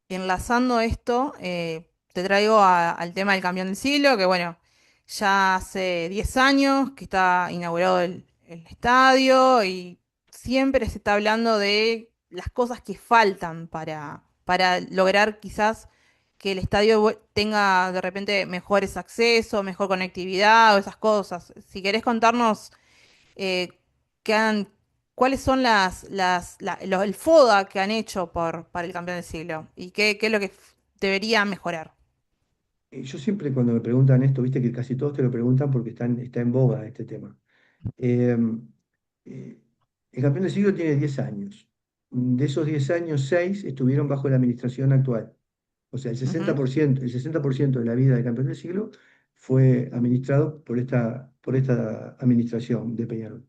Enlazando esto, te traigo al tema del campeón del siglo, que bueno, ya hace 10 años que está inaugurado el estadio y siempre se está hablando de las cosas que faltan para lograr quizás que el estadio tenga de repente mejores accesos, mejor conectividad o esas cosas. Si querés contarnos eh, que han, cuáles son el FODA que han hecho para el campeón del siglo y qué es lo que debería mejorar. Yo siempre cuando me preguntan esto, viste que casi todos te lo preguntan porque está en boga este tema. Eh, eh, el campeón del siglo tiene 10 años. De esos 10 años, 6 estuvieron bajo la administración actual. O sea, Ujú. el 60% de la vida del campeón del siglo fue administrado por esta administración de Peñarol.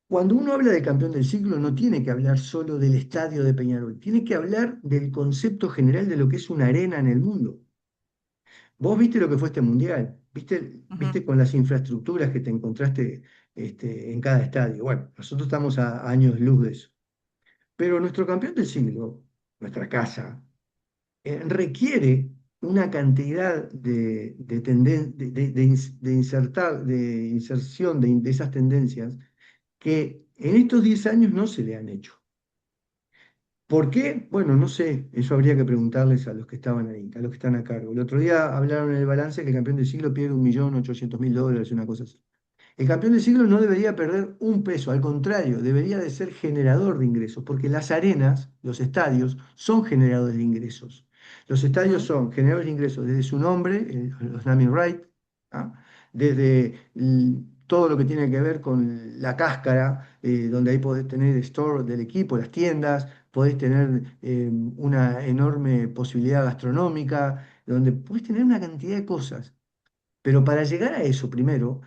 Cuando uno habla de campeón del siglo, no tiene que hablar solo del estadio de Peñarol, tiene que hablar del concepto general de lo que es una arena en el mundo. Vos viste lo que fue este mundial, Ujú. viste con las infraestructuras que te encontraste en cada estadio. Bueno, nosotros estamos a años luz de eso. Pero nuestro campeón del siglo, nuestra casa, requiere una cantidad de inserción de esas tendencias que en estos 10 años no se le han hecho. ¿Por qué? Bueno, no sé, eso habría que preguntarles a los que estaban ahí, a los que están a cargo. El otro día hablaron en el balance que el campeón del siglo pierde 1.800.000 dólares, una cosa así. El campeón del siglo no debería perder un peso, al contrario, debería de ser generador de ingresos, porque las arenas, los estadios, son generadores de ingresos. Los estadios Ujú. son generadores de ingresos desde su nombre, los naming rights, ¿ah? Desde todo lo que tiene que ver con la cáscara, donde ahí podés tener store del equipo, las tiendas, podés tener una enorme posibilidad gastronómica, donde podés tener una cantidad de cosas. Pero para llegar a eso, primero,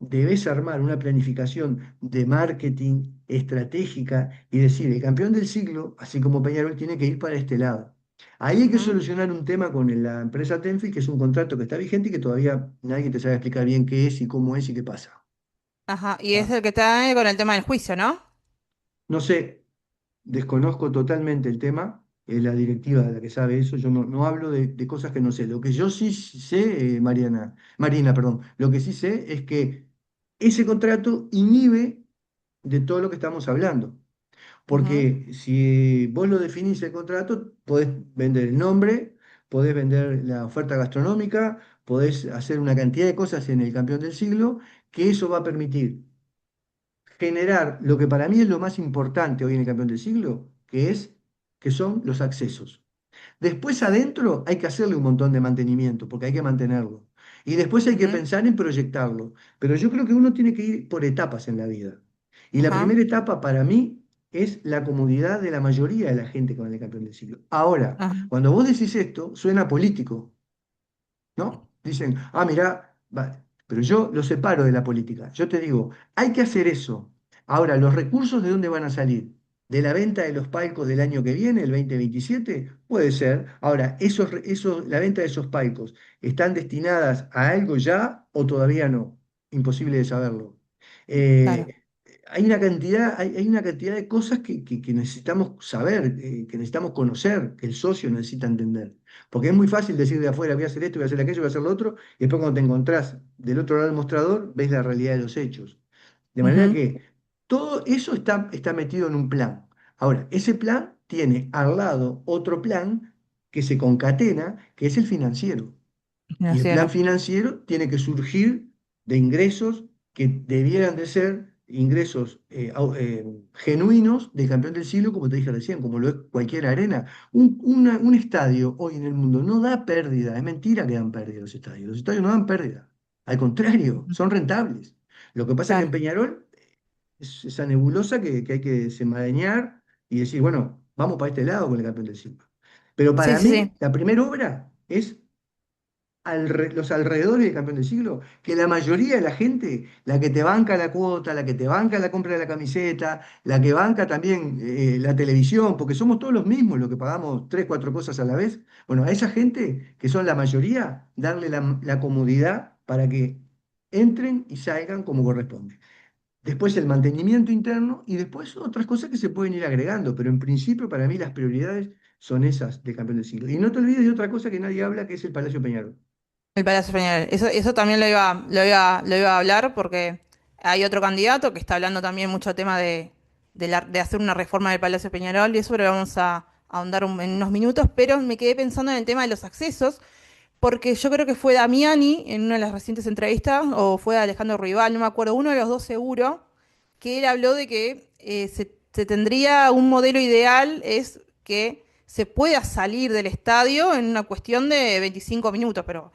debes armar una planificación de marketing estratégica y decir, el campeón del siglo, así como Peñarol, tiene que ir para este lado. Ahí hay que Ujú. solucionar un tema con la empresa Tenfield, que es un contrato que está vigente y que todavía nadie te sabe explicar bien qué es y cómo es y qué pasa. Ajá, y es ¿Ah? el que está con el tema del juicio, ¿no? No sé, desconozco totalmente el tema, es la directiva de la que sabe eso, yo no hablo de cosas que no sé. Lo que yo sí sé, Marina, perdón, lo que sí sé es que ese contrato inhibe de todo lo que estamos hablando. Ujú. Porque si vos lo definís el contrato, podés vender el nombre, podés vender la oferta gastronómica, podés hacer una cantidad de cosas en el campeón del siglo, que eso va a permitir generar lo que para mí es lo más importante hoy en el campeón del siglo, que son los accesos. Después adentro hay que hacerle un montón de mantenimiento, porque hay que mantenerlo. Y después hay que Ujú. pensar en proyectarlo. Pero yo creo que uno tiene que ir por etapas en la vida. Y la Ajá. primera etapa para mí es la comodidad de la mayoría de la gente con el campeón del siglo. Ahora, Ajá. cuando vos decís esto, suena político, ¿no? Dicen, ah, mirá, pero yo lo separo de la política. Yo te digo, hay que hacer eso. Ahora, ¿los recursos de dónde van a salir? ¿De la venta de los palcos del año que viene, el 2027? Puede ser. Ahora, la venta de esos palcos, ¿están destinadas a algo ya o todavía no? Imposible de saberlo. Claro. Hay una cantidad de cosas que necesitamos saber, que necesitamos conocer, que el socio necesita entender. Porque es muy fácil decir de afuera, voy a hacer esto, voy a hacer aquello, voy a hacer lo otro, y después cuando te encontrás del otro lado del mostrador, ves la realidad de los hechos. De manera Ujú. que todo eso está metido en un plan. Ahora, ese plan tiene al lado otro plan que se concatena, que es el financiero. Y el plan Financiero. financiero tiene que surgir de ingresos que debieran de ser ingresos genuinos del campeón del siglo, como te dije recién, como lo es cualquier arena. Un estadio hoy en el mundo no da pérdida, es mentira que dan pérdida los estadios no dan pérdida, al contrario, son rentables. Lo que pasa es que en Claro. Peñarol es esa nebulosa que hay que desenmarañar y decir, bueno, vamos para este lado con el campeón del siglo. Pero Sí, para sí, mí, sí. la primera obra es los alrededores del campeón del siglo, que la mayoría de la gente, la que te banca la cuota, la que te banca la compra de la camiseta, la que banca también la televisión, porque somos todos los mismos los que pagamos tres, cuatro cosas a la vez, bueno, a esa gente, que son la mayoría, darle la comodidad para que entren y salgan como corresponde. después el mantenimiento interno y después otras cosas que se pueden ir agregando, pero en principio para mí las prioridades son esas de campeón del siglo. Y no te olvides de otra cosa que nadie habla, que es el Palacio Peñarol. El Palacio Peñarol. Eso también lo iba a hablar porque hay otro candidato que está hablando también mucho tema de hacer una reforma del Palacio Peñarol y eso lo vamos a ahondar en unos minutos, pero me quedé pensando en el tema de los accesos, porque yo creo que fue Damiani en una de las recientes entrevistas, o fue Alejandro Rival, no me acuerdo, uno de los dos seguro, que él habló de que se tendría un modelo ideal, es que se pueda salir del estadio en una cuestión de 25 minutos, pero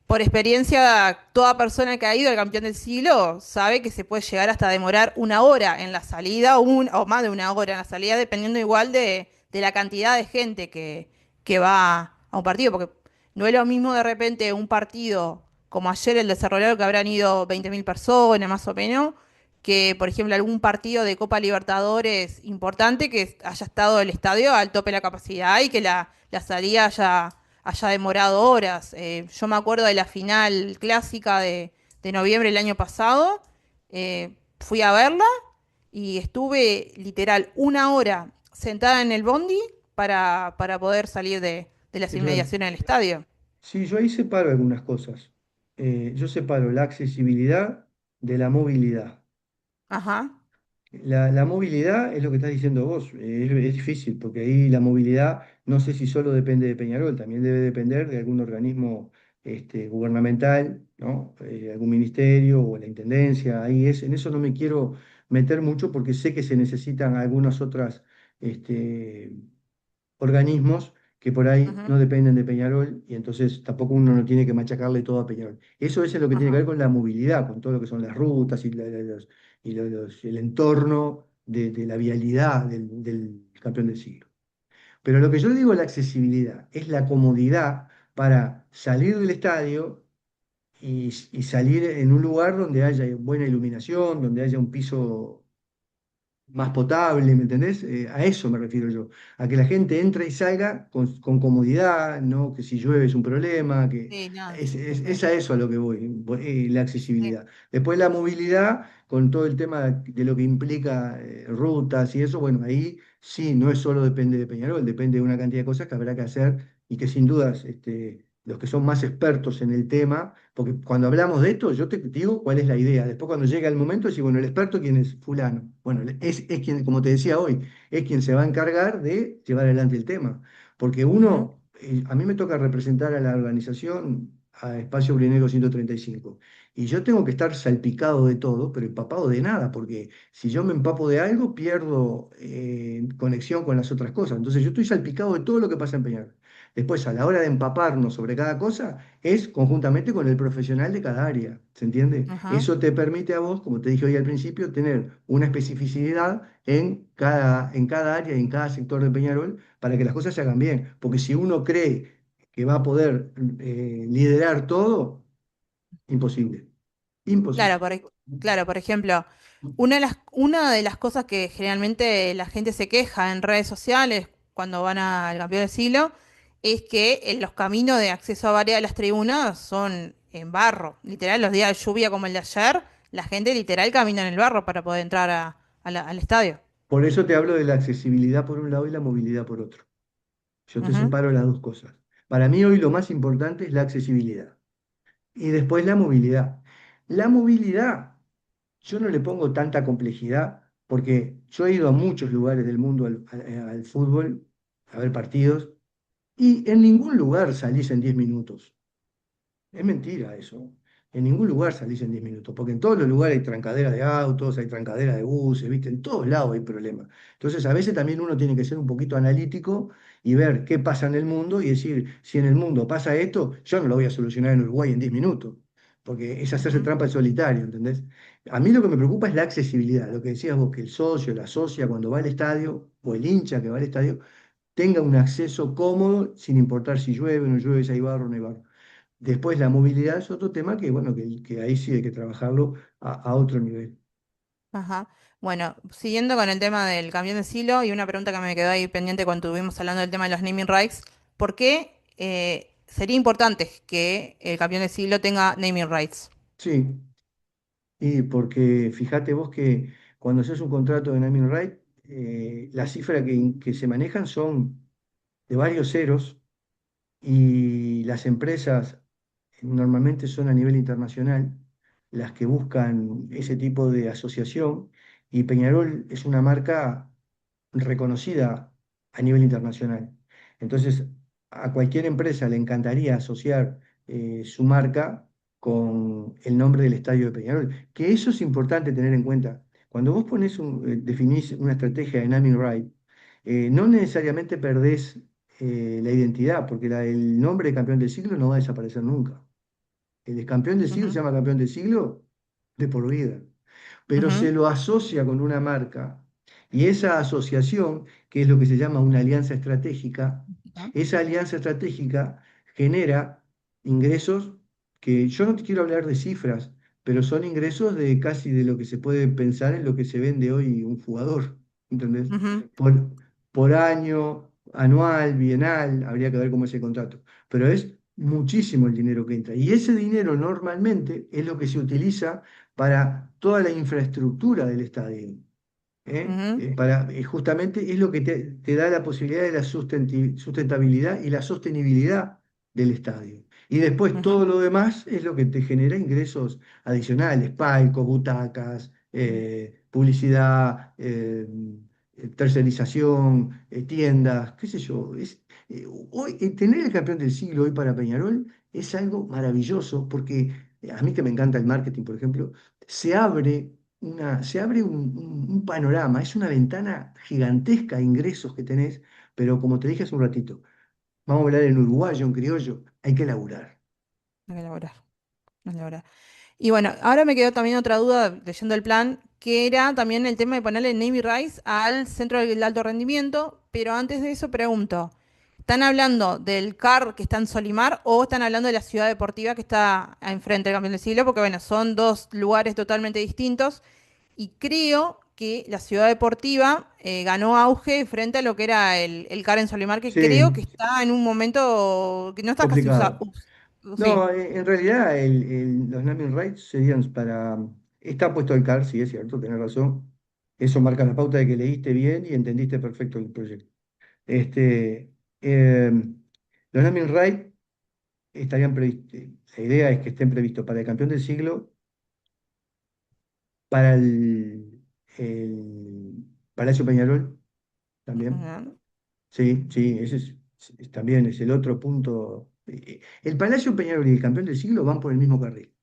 por experiencia, toda persona que ha ido al campeón del siglo sabe que se puede llegar hasta demorar una hora en la salida o más de una hora en la salida, dependiendo igual de la cantidad de gente que va a un partido. Porque no es lo mismo de repente un partido como ayer el desarrollador que habrán ido 20.000 personas más o menos, que por ejemplo algún partido de Copa Libertadores importante que haya estado el estadio al tope de la capacidad y que la salida haya demorado horas. Yo me acuerdo de la final clásica de noviembre del año pasado. Fui a verla y estuve literal una hora sentada en el bondi para poder salir de las Sí, claro. inmediaciones del estadio. Sí, yo ahí separo algunas cosas. Yo separo la accesibilidad de la movilidad. Ajá, La movilidad es lo que estás diciendo vos, es difícil, porque ahí la movilidad no sé si solo depende de Peñarol, también debe depender de algún organismo gubernamental, ¿no? Algún ministerio o la intendencia, ahí es, en eso no me quiero meter mucho porque sé que se necesitan algunas otras este, organismos que por ahí ujú, no dependen de Peñarol y entonces tampoco uno no tiene que machacarle todo a Peñarol. Eso es lo que tiene que ajá, ver con la movilidad, con todo lo que son las rutas y, el entorno de la vialidad del campeón del siglo. Pero lo que yo digo, la accesibilidad, es la comodidad para salir del estadio y salir en un lugar donde haya buena iluminación, donde haya un piso más potable, ¿me entendés? A eso me refiero yo, a que la gente entre y salga con comodidad, no que si llueve es un problema, que sí, no, es a eso a lo que voy, la sí, accesibilidad. Después la movilidad, con todo el tema de lo que implica rutas y eso, bueno, ahí sí, no es solo depende de Peñarol, depende de una cantidad de cosas que habrá que hacer y que sin dudas los que son más expertos en el tema, porque cuando hablamos de esto, yo te digo cuál es la idea. Después, cuando llega el momento, decir, bueno, el experto, ¿quién es? Fulano. Bueno, es quien, como te decía hoy, es quien se va a encargar de llevar adelante el tema. Porque ujú, uno, a mí me toca representar a la organización, a Espacio Urinero 135. Y yo tengo que estar salpicado de todo, pero empapado de nada, porque si yo me empapo de algo, pierdo conexión con las otras cosas. Entonces, yo estoy salpicado de todo lo que pasa en Peñarol. Después, a la hora de empaparnos sobre cada cosa, es conjuntamente con el profesional de cada área, ¿se entiende? ajá. Eso te permite a vos, como te dije hoy al principio, tener una especificidad en cada área y en cada sector de Peñarol para que las cosas se hagan bien. Porque si uno cree que va a poder liderar todo, imposible, Claro, imposible. claro, por ejemplo, una de las cosas que generalmente la gente se queja en redes sociales cuando van al campeón del siglo es que los caminos de acceso a varias de las tribunas son en barro. Literal, los días de lluvia como el de ayer, la gente literal camina en el barro para poder entrar al estadio. Por eso te hablo de la accesibilidad por un lado y la movilidad por otro. Yo te Ujú, separo las dos cosas. Para mí hoy lo más importante es la accesibilidad y después la movilidad. La movilidad yo no le pongo tanta complejidad porque yo he ido a muchos lugares del mundo al fútbol a ver partidos y en ningún lugar salís en 10 minutos. Es mentira eso. En ningún lugar salís en 10 minutos, porque en todos los lugares hay trancadera de autos, hay trancadera de buses, ¿viste? En todos lados hay problemas. Entonces, a veces también uno tiene que ser un poquito analítico y ver qué pasa en el mundo y decir, si en el mundo pasa esto, yo no lo voy a solucionar en Uruguay en 10 minutos, porque es hacerse ujú, trampa en solitario, ¿entendés? A mí lo que me preocupa es la accesibilidad, lo que decías vos, que el socio, la socia, cuando va al estadio, o el hincha que va al estadio, tenga un acceso cómodo, sin importar si llueve o no llueve, si hay barro o no hay barro. Después la movilidad es otro tema que, bueno, que ahí sí hay que trabajarlo a otro nivel. ajá. Bueno, siguiendo con el tema del cambio de siglo y una pregunta que me quedó ahí pendiente cuando estuvimos hablando del tema de los naming rights, ¿por qué sería importante que el campeón del siglo tenga naming rights? Sí, Y porque fíjate vos que cuando haces un contrato de naming right, las cifras que se manejan son de varios ceros y las empresas normalmente son a nivel internacional las que buscan ese tipo de asociación y Peñarol es una marca reconocida a nivel internacional. Entonces, a cualquier empresa le encantaría asociar su marca con el nombre del estadio de Peñarol, que eso es importante tener en cuenta. Cuando vos definís una estrategia de naming right, no necesariamente perdés la identidad, porque el nombre de campeón del siglo no va a desaparecer nunca. El de campeón del siglo se Ujú, llama campeón del siglo de por vida, pero ujú, se lo asocia con una marca y esa asociación, que es lo que se llama una alianza estratégica, ah, esa alianza estratégica genera ingresos que yo no te quiero hablar de cifras, pero son ingresos de casi de lo que se puede pensar en lo que se vende hoy un jugador, ¿entendés? ujú, Por, por año, anual, bienal, habría que ver cómo es el contrato, pero es muchísimo el dinero que entra. Y ese dinero normalmente es lo que se utiliza para toda la infraestructura del estadio. ujú, Justamente es lo que te da la posibilidad de la sustentabilidad y la sostenibilidad del estadio. Y después ujú, todo lo demás es lo que te genera ingresos adicionales, palcos, butacas, publicidad, tercerización, tiendas, qué sé yo. Hoy, tener el campeón del siglo hoy para Peñarol es algo maravilloso porque a mí que me encanta el marketing, por ejemplo, se abre un panorama, es una ventana gigantesca de ingresos que tenés, pero como te dije hace un ratito, vamos a hablar en uruguayo, en criollo, hay que laburar. hay que elaborar, hay que elaborar. Y bueno, ahora me quedó también otra duda leyendo el plan, que era también el tema de ponerle Navy Rise al centro del alto rendimiento, pero antes de eso pregunto, ¿están hablando del CAR que está en Solimar o están hablando de la ciudad deportiva que está enfrente del Campeón del Siglo? Porque bueno, son dos lugares totalmente distintos y creo que la ciudad deportiva ganó auge frente a lo que era el CAR en Solimar, que creo que Sí, está en un momento que no está casi usado. complicado. Sí. No, en realidad los naming rights serían para... Está puesto el CAR, sí, es cierto, tenés razón. Eso marca la pauta de que leíste bien y entendiste perfecto el proyecto. Este, eh, los naming rights estarían previstos, la idea es que estén previstos para el campeón del siglo, para el Palacio Peñarol también. Ujú, Sí, sí, también es el otro punto. El Palacio Peñarol y el campeón del siglo van por el mismo carril.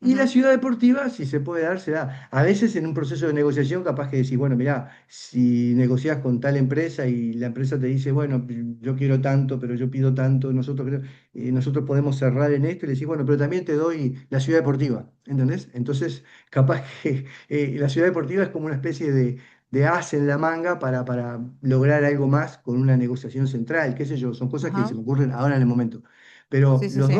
Y la ujú. ciudad deportiva, si se puede dar, se da. A veces en un proceso de negociación, capaz que decís, bueno, mirá, si negociás con tal empresa y la empresa te dice, bueno, yo quiero tanto, pero yo pido tanto, nosotros podemos cerrar en esto, y le decís, bueno, pero también te doy la ciudad deportiva, ¿entendés? Entonces, capaz que la ciudad deportiva es como una especie de as en la manga para lograr algo más con una negociación central, qué sé yo, son cosas que se Ajá. me ocurren ahora en el momento. Pero Sí, sí, sí.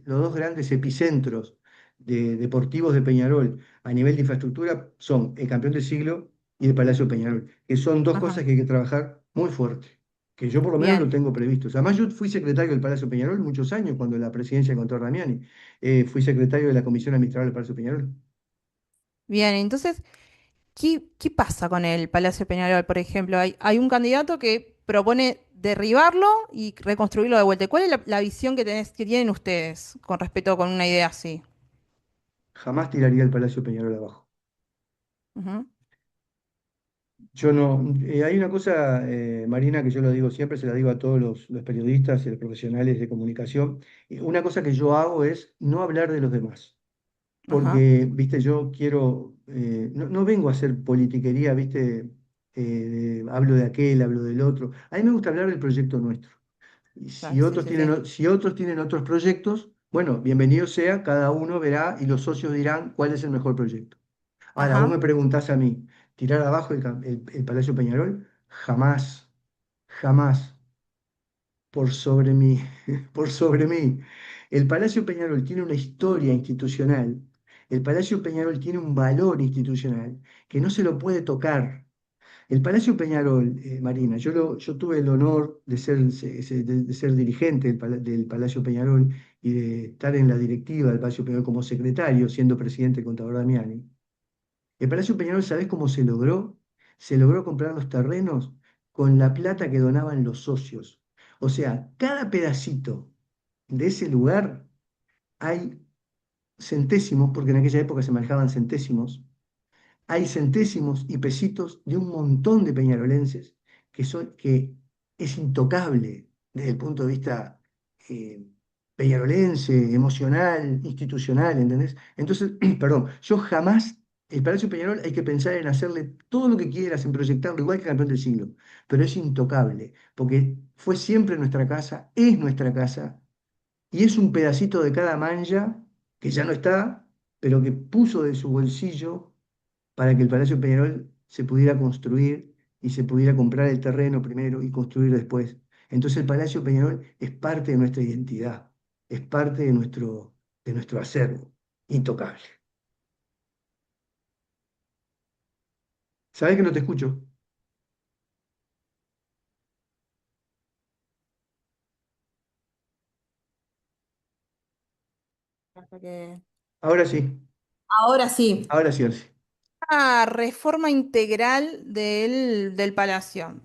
los dos grandes epicentros deportivos de Peñarol a nivel de infraestructura son el campeón del siglo y el Palacio Peñarol, que son dos Ajá. cosas que hay que trabajar muy fuerte, que yo por lo menos lo Bien, tengo previsto. O sea, además yo fui secretario del Palacio Peñarol muchos años cuando la presidencia encontró a Damiani. Fui secretario de la Comisión Administradora del Palacio Peñarol. bien. Entonces, ¿qué pasa con el Palacio Peñarol, por ejemplo? Hay un candidato que propone derribarlo y reconstruirlo de vuelta. ¿Cuál es la visión que tienen ustedes con respecto con una idea así? Jamás tiraría el Palacio Peñarol abajo. Ujú, Yo no, hay una cosa, Marina, que yo lo digo siempre, se la digo a todos los periodistas y los profesionales de comunicación. Una cosa que yo hago es no hablar de los demás. ajá, Porque, viste, yo quiero, no vengo a hacer politiquería, viste, hablo de aquel, hablo del otro. A mí me gusta hablar del proyecto nuestro. Y claro, sí, sí, sí. si otros tienen otros proyectos, bueno, bienvenido sea, cada uno verá y los socios dirán cuál es el mejor proyecto. Ahora, vos Ajá, me preguntás a mí, ¿tirar abajo el Palacio Peñarol? Jamás, jamás por sobre mí, por sobre mí. El Palacio Peñarol tiene una historia institucional, el Palacio Peñarol tiene un valor institucional que no se lo puede tocar. El Palacio Peñarol, Marina, yo tuve el honor de ser dirigente del Palacio Peñarol y de estar en la directiva del Palacio Peñarol como secretario, siendo presidente el contador Damiani. El Palacio Peñarol, ¿sabés cómo se logró? Se logró comprar los terrenos con la plata que donaban los socios. O sea, cada pedacito de ese lugar hay centésimos, porque en aquella época se manejaban centésimos, hay centésimos y pesitos de un montón de peñarolenses que es intocable desde el punto de vista eh, peñarolense, emocional, institucional, ¿entendés? Entonces, perdón, yo jamás, el Palacio Peñarol hay que pensar en hacerle todo lo que quieras, en proyectarlo igual que campeón del siglo, pero es intocable, porque fue siempre nuestra casa, es nuestra casa, y es un pedacito de cada mancha que ya no está, pero que puso de su bolsillo para que el Palacio Peñarol se pudiera construir y se pudiera comprar el terreno primero y construir después. Entonces el Palacio Peñarol es parte de nuestra identidad, es parte de nuestro acervo, intocable. ¿Sabes que no te escucho? Hasta que- Ahora sí, Ahora sí. ahora sí, ahora sí. Una reforma integral del palacio.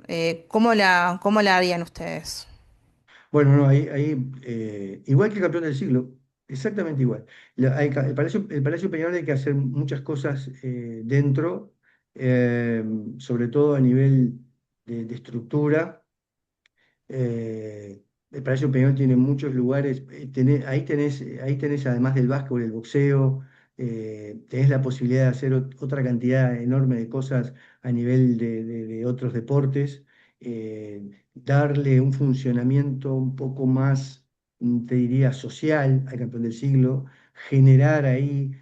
¿Cómo la harían ustedes? Bueno, no, igual que el campeón del siglo, exactamente igual. El Palacio Peñarol hay que hacer muchas cosas dentro, eh, sobre todo a nivel de estructura. El Palacio Peñarol tiene muchos lugares, ahí tenés además del básquetbol, el boxeo, tenés la posibilidad de hacer otra cantidad enorme de cosas a nivel de otros deportes, darle un funcionamiento un poco más, te diría, social al campeón del siglo, generar ahí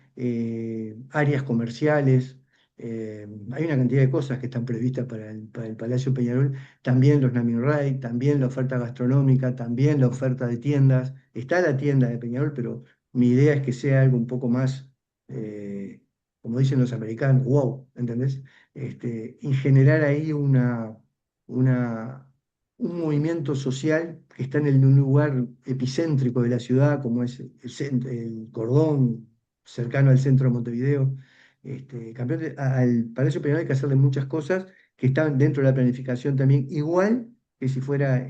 áreas comerciales. Hay una cantidad de cosas que están previstas para el Palacio Peñarol, también los naming rights, también la oferta gastronómica, también la oferta de tiendas. Está la tienda de Peñarol, pero mi idea es que sea algo un poco más, eh, como dicen los americanos, wow, ¿entendés? Y generar ahí una, un movimiento social que está en un lugar epicéntrico de la ciudad, como es el Cordón, cercano al centro de Montevideo. Al Palacio Peñarol hay que hacerle muchas cosas que están dentro de la planificación también, igual que si fuera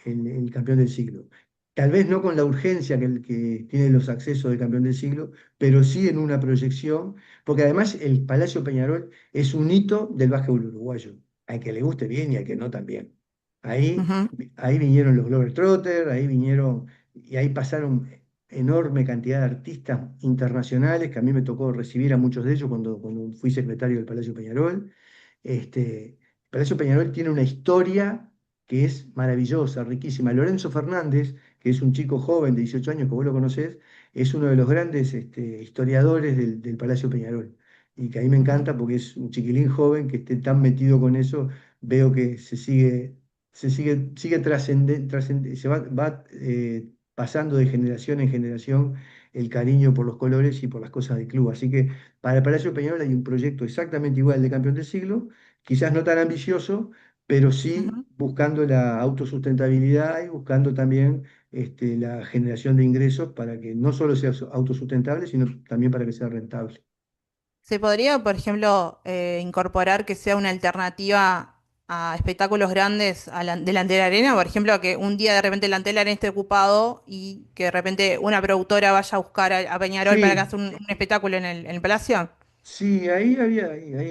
el campeón del siglo. Tal vez no con la urgencia que el que tiene los accesos del campeón del siglo, pero sí en una proyección, porque además el Palacio Peñarol es un hito del básquetbol uruguayo, al que le guste bien y al que no también. Ahí, Ujú, ahí vinieron los Globetrotters, ahí vinieron y ahí pasaron enorme cantidad de artistas internacionales, que a mí me tocó recibir a muchos de ellos cuando fui secretario del Palacio Peñarol. El Palacio Peñarol tiene una historia que es maravillosa, riquísima. Lorenzo Fernández, que es un chico joven de 18 años, que vos lo conocés, es uno de los grandes historiadores del Palacio Peñarol. Y que a mí me ujú, encanta porque es un chiquilín joven que esté tan metido con eso, veo que sigue se va pasando de generación en generación el cariño por los colores y por las cosas del club. Así que para el Palacio Peñarol hay un proyecto exactamente igual de campeón del siglo, quizás no tan ambicioso, pero sí ujú. buscando la autosustentabilidad y buscando también la generación de ingresos para que no solo sea autosustentable, sino también para que sea rentable. ¿Se podría, por ejemplo, incorporar que sea una alternativa a espectáculos grandes delante de la arena? Por ejemplo, que un día de repente delante de la arena esté ocupado y que de repente una productora vaya a buscar a Peñarol para que haga Sí, un espectáculo en el Palacio. sí, hay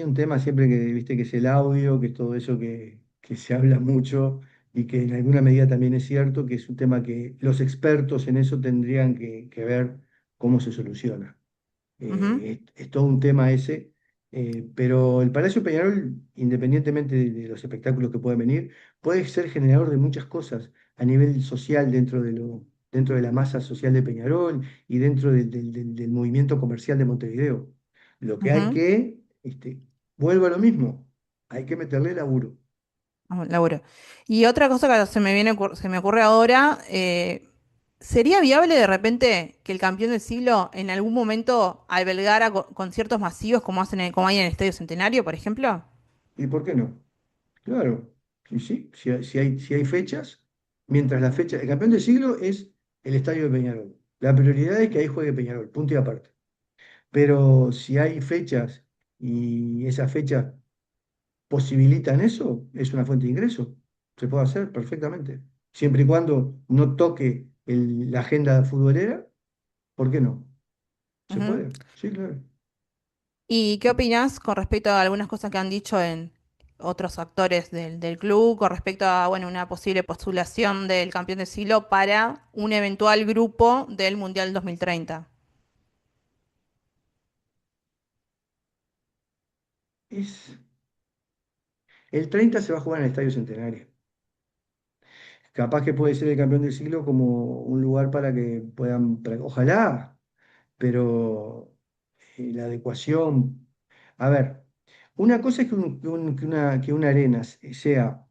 un tema siempre que, viste, que es el audio, que es todo eso que se habla mucho y que en alguna medida también es cierto, que es un tema que los expertos en eso tendrían que ver cómo se soluciona. Ujú, Es todo un tema ese, pero el Palacio Peñarol, independientemente de los espectáculos que pueden venir, puede ser generador de muchas cosas a nivel social dentro de la masa social de Peñarol y dentro del movimiento comercial de Montevideo. Lo que hay ujú. que, vuelvo a lo mismo, hay que meterle laburo. Laburo. Y otra cosa que se me ocurre ahora, ¿sería viable de repente que el campeón del siglo en algún momento albergara conciertos masivos como como hay en el Estadio Centenario, por ejemplo? ¿Y por qué no? Claro, sí, sí, si hay fechas, mientras la fecha, el campeón del siglo es el estadio de Peñarol. La prioridad es que ahí juegue Peñarol, punto y aparte. Pero si hay fechas y esas fechas posibilitan eso, es una fuente de ingreso. Se puede hacer perfectamente. Siempre y cuando no toque la agenda futbolera, ¿por qué no? ¿Se Ujú. puede? Sí, claro. ¿Y qué opinas con respecto a algunas cosas que han dicho en otros actores del club con respecto a, bueno, una posible postulación del campeón del siglo para un eventual grupo del Mundial 2030? Es, el 30 se va a jugar en el Estadio Centenario. Capaz que puede ser el campeón del siglo como un lugar para que puedan, ojalá, pero la adecuación. A ver, una cosa es que una arena sea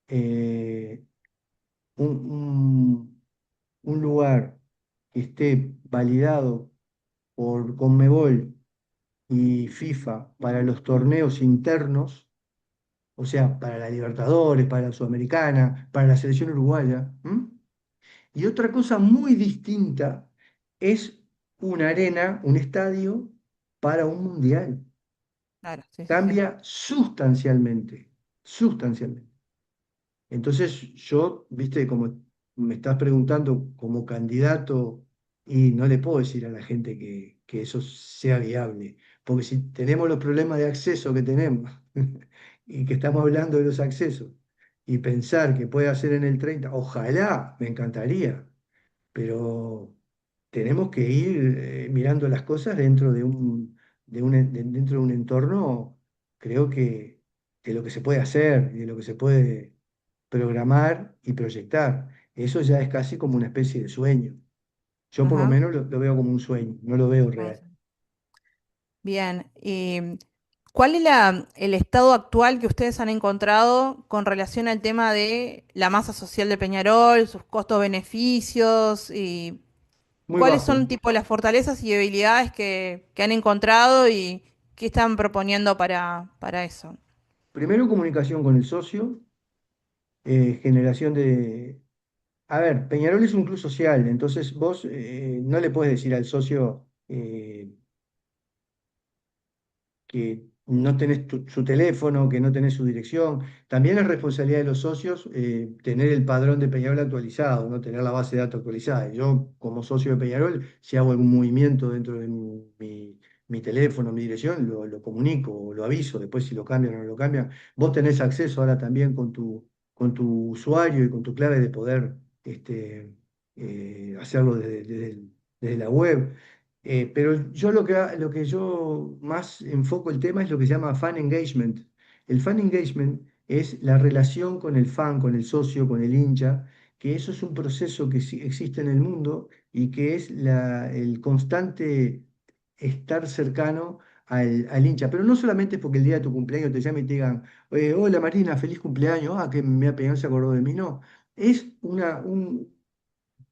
eh, un, un lugar que esté validado por Conmebol y FIFA para los torneos internos, o sea, para la Libertadores, para la Sudamericana, para la selección uruguaya. ¿M? Y otra cosa muy distinta es una arena, un estadio para un mundial. Claro, sí, sí, sí. Cambia sustancialmente, sustancialmente. Entonces yo, viste, como me estás preguntando como candidato, y no le puedo decir a la gente que eso sea viable, porque si tenemos los problemas de acceso que tenemos, y que estamos hablando de los accesos, y pensar que puede hacer en el 30 ojalá, me encantaría, pero tenemos que ir mirando las cosas dentro dentro de un entorno, creo que de lo que se puede hacer y de lo que se puede programar y proyectar. Eso ya es casi como una especie de sueño. Yo por lo Ajá. menos lo veo como un sueño, no lo veo Ah, real. sí. Bien. ¿Y cuál es el estado actual que ustedes han encontrado con relación al tema de la masa social de Peñarol, sus costos-beneficios y Muy cuáles bajo. son tipo las fortalezas y debilidades que han encontrado y qué están proponiendo para eso? Primero, comunicación con el socio, generación de... A ver, Peñarol es un club social, entonces vos no le puedes decir al socio que no tenés su teléfono, que no tenés su dirección. También es responsabilidad de los socios tener el padrón de Peñarol actualizado, no tener la base de datos actualizada. Yo, como socio de Peñarol, si hago algún movimiento dentro de mi teléfono, mi dirección, lo comunico, lo aviso, después si lo cambian o no lo cambian. Vos tenés acceso ahora también con tu usuario y con tu clave de poder hacerlo desde la web. Pero yo lo que yo más enfoco el tema es lo que se llama fan engagement. El fan engagement es la relación con el fan, con el socio, con el hincha, que eso es un proceso que sí existe en el mundo y que es el constante estar cercano al hincha. Pero no solamente es porque el día de tu cumpleaños te llamen y te digan, hola Marina, feliz cumpleaños, que mi Peñarol se acordó de mí. No, es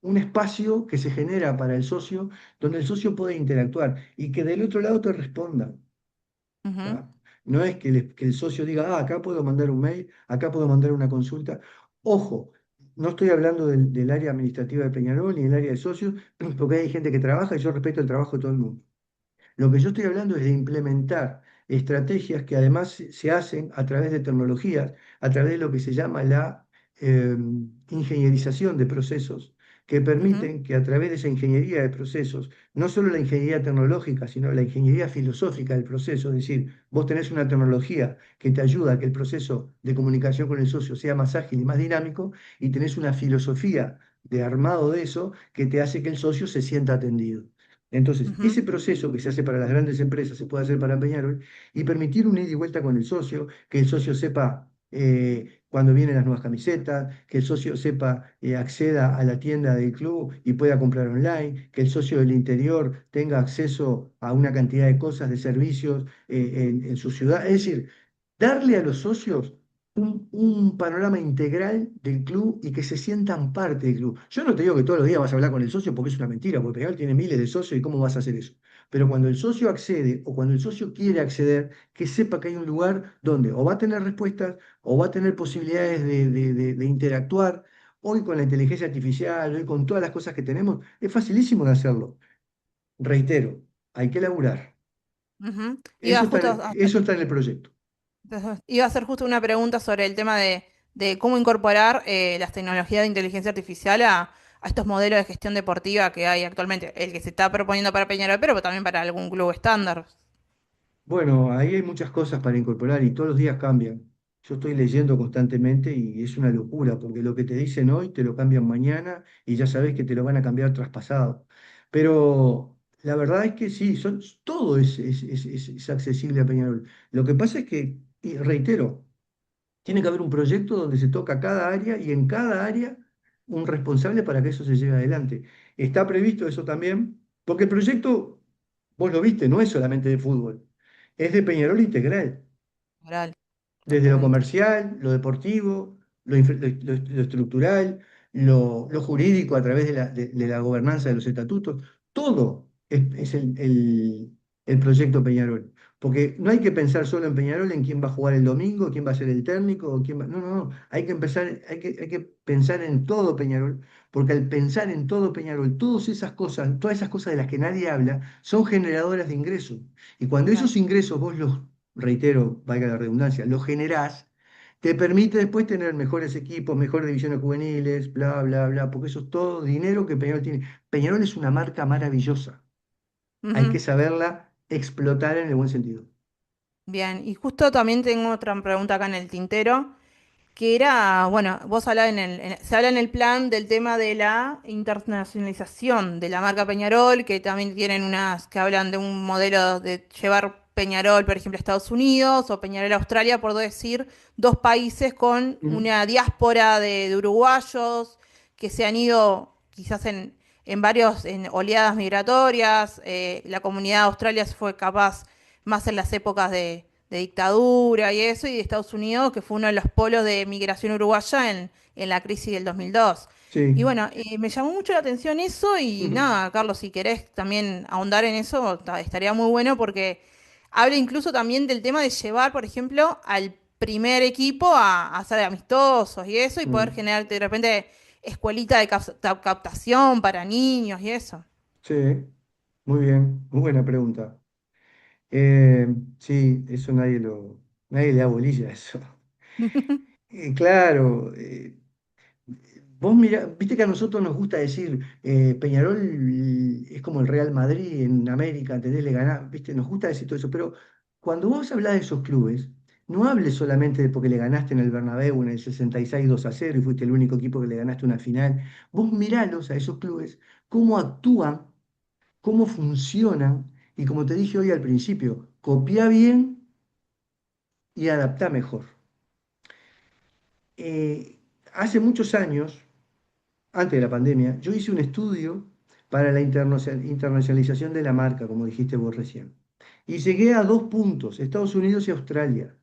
un espacio que se genera para el socio donde el socio puede interactuar y que del otro lado te respondan. Ujú, ¿Tá? No es que el socio diga, acá puedo mandar un mail, acá puedo mandar una consulta. Ojo, no estoy hablando del área administrativa de Peñarol ni del área de socios, porque hay gente que trabaja y yo respeto el trabajo de todo el mundo. Lo que yo estoy hablando es de implementar estrategias que además se hacen a través de tecnologías, a través de lo que se llama la eh, ingenierización de procesos, que ujú, permiten que a través de esa ingeniería de procesos, no solo la ingeniería tecnológica, sino la ingeniería filosófica del proceso, es decir, vos tenés una tecnología que te ayuda a que el proceso de comunicación con el socio sea más ágil y más dinámico, y tenés una filosofía de armado de eso que te hace que el socio se sienta atendido. Entonces, ujú, ese proceso que se hace para las grandes empresas se puede hacer para Peñarol y permitir un ida y vuelta con el socio, que el socio sepa cuando vienen las nuevas camisetas, que el socio sepa, acceda a la tienda del club y pueda comprar online, que el socio del interior tenga acceso a una cantidad de cosas, de servicios en su ciudad. Es decir, darle a los socios un panorama integral del club y que se sientan parte del club. Yo no te digo que todos los días vas a hablar con el socio porque es una mentira, porque Peñarol tiene miles de socios y cómo vas a hacer eso. Pero cuando el socio accede o cuando el socio quiere acceder, que sepa que hay un lugar donde o va a tener respuestas o va a tener posibilidades de interactuar hoy con la inteligencia artificial, hoy con todas las cosas que tenemos, es facilísimo de hacerlo. Reitero, hay que laburar. Ujú. Eso está eso está en el proyecto. Iba a hacer justo una pregunta sobre el tema de cómo incorporar las tecnologías de inteligencia artificial a estos modelos de gestión deportiva que hay actualmente, el que se está proponiendo para Peñarol, pero también para algún club estándar. Bueno, ahí hay muchas cosas para incorporar y todos los días cambian. Yo estoy leyendo constantemente y es una locura, porque lo que te dicen hoy te lo cambian mañana y ya sabes que te lo van a cambiar traspasado. Pero la verdad es que sí, todo es accesible a Peñarol. Lo que pasa es que, y reitero, tiene que haber un proyecto donde se toca cada área y en cada área un responsable para que eso se lleve adelante. Está previsto eso también, porque el proyecto, vos lo viste, no es solamente de fútbol, es de Peñarol integral Moral, desde lo totalmente. comercial, lo deportivo, lo estructural, lo jurídico a través de la gobernanza de los estatutos, todo es el proyecto Peñarol. Porque no hay que pensar solo en Peñarol, en quién va a jugar el domingo, quién va a ser el técnico, o quién va... No, no, no. Hay que empezar, hay que pensar en todo Peñarol, porque al pensar en todo Peñarol, todas esas cosas de las que nadie habla, son generadoras de ingresos. Y cuando Claro. esos ingresos vos los reitero, valga la redundancia, lo generás, te permite después tener mejores equipos, mejores divisiones juveniles, bla, bla, bla, porque eso es todo dinero que Peñarol tiene. Peñarol es una marca maravillosa, hay que Ujú. saberla explotar en el buen sentido. Bien, y justo también tengo otra pregunta acá en el tintero, que era, bueno, vos hablás se habla en el plan del tema de la internacionalización de la marca Peñarol, que también tienen unas que hablan de un modelo de llevar Peñarol, por ejemplo, a Estados Unidos o Peñarol a Australia, por decir, dos países con Ujú. una diáspora de uruguayos que se han ido quizás en varios en oleadas migratorias. La comunidad de Australia fue capaz más en las épocas de dictadura y eso, y de Estados Unidos, que fue uno de los polos de migración uruguaya en la crisis del 2002. Y Sí. bueno, me llamó mucho la atención eso y Ujú. nada, Carlos, si querés también ahondar en eso, estaría muy bueno porque habla incluso también del tema de llevar, por ejemplo, al primer equipo a hacer amistosos y eso, y poder Mm. generar de repente escuelita de captación para niños y eso. Sí, muy bien, muy buena pregunta. Eh, sí, eso nadie le da bolilla a eso. Claro, vos mira, viste que a nosotros nos gusta decir Peñarol es como el Real Madrid en América, ¿entendés? Le ganás, viste, nos gusta decir todo eso, pero cuando vos hablás de esos clubes, no hables solamente de porque le ganaste en el Bernabéu en el 66 2-0 y fuiste el único equipo que le ganaste una final. Vos miralos a esos clubes, cómo actúan, cómo funcionan, y como te dije hoy al principio, copia bien y adaptá mejor. Hace muchos años, antes de la pandemia, yo hice un estudio para la internacionalización de la marca, como dijiste vos recién. Y llegué a dos puntos, Estados Unidos y Australia,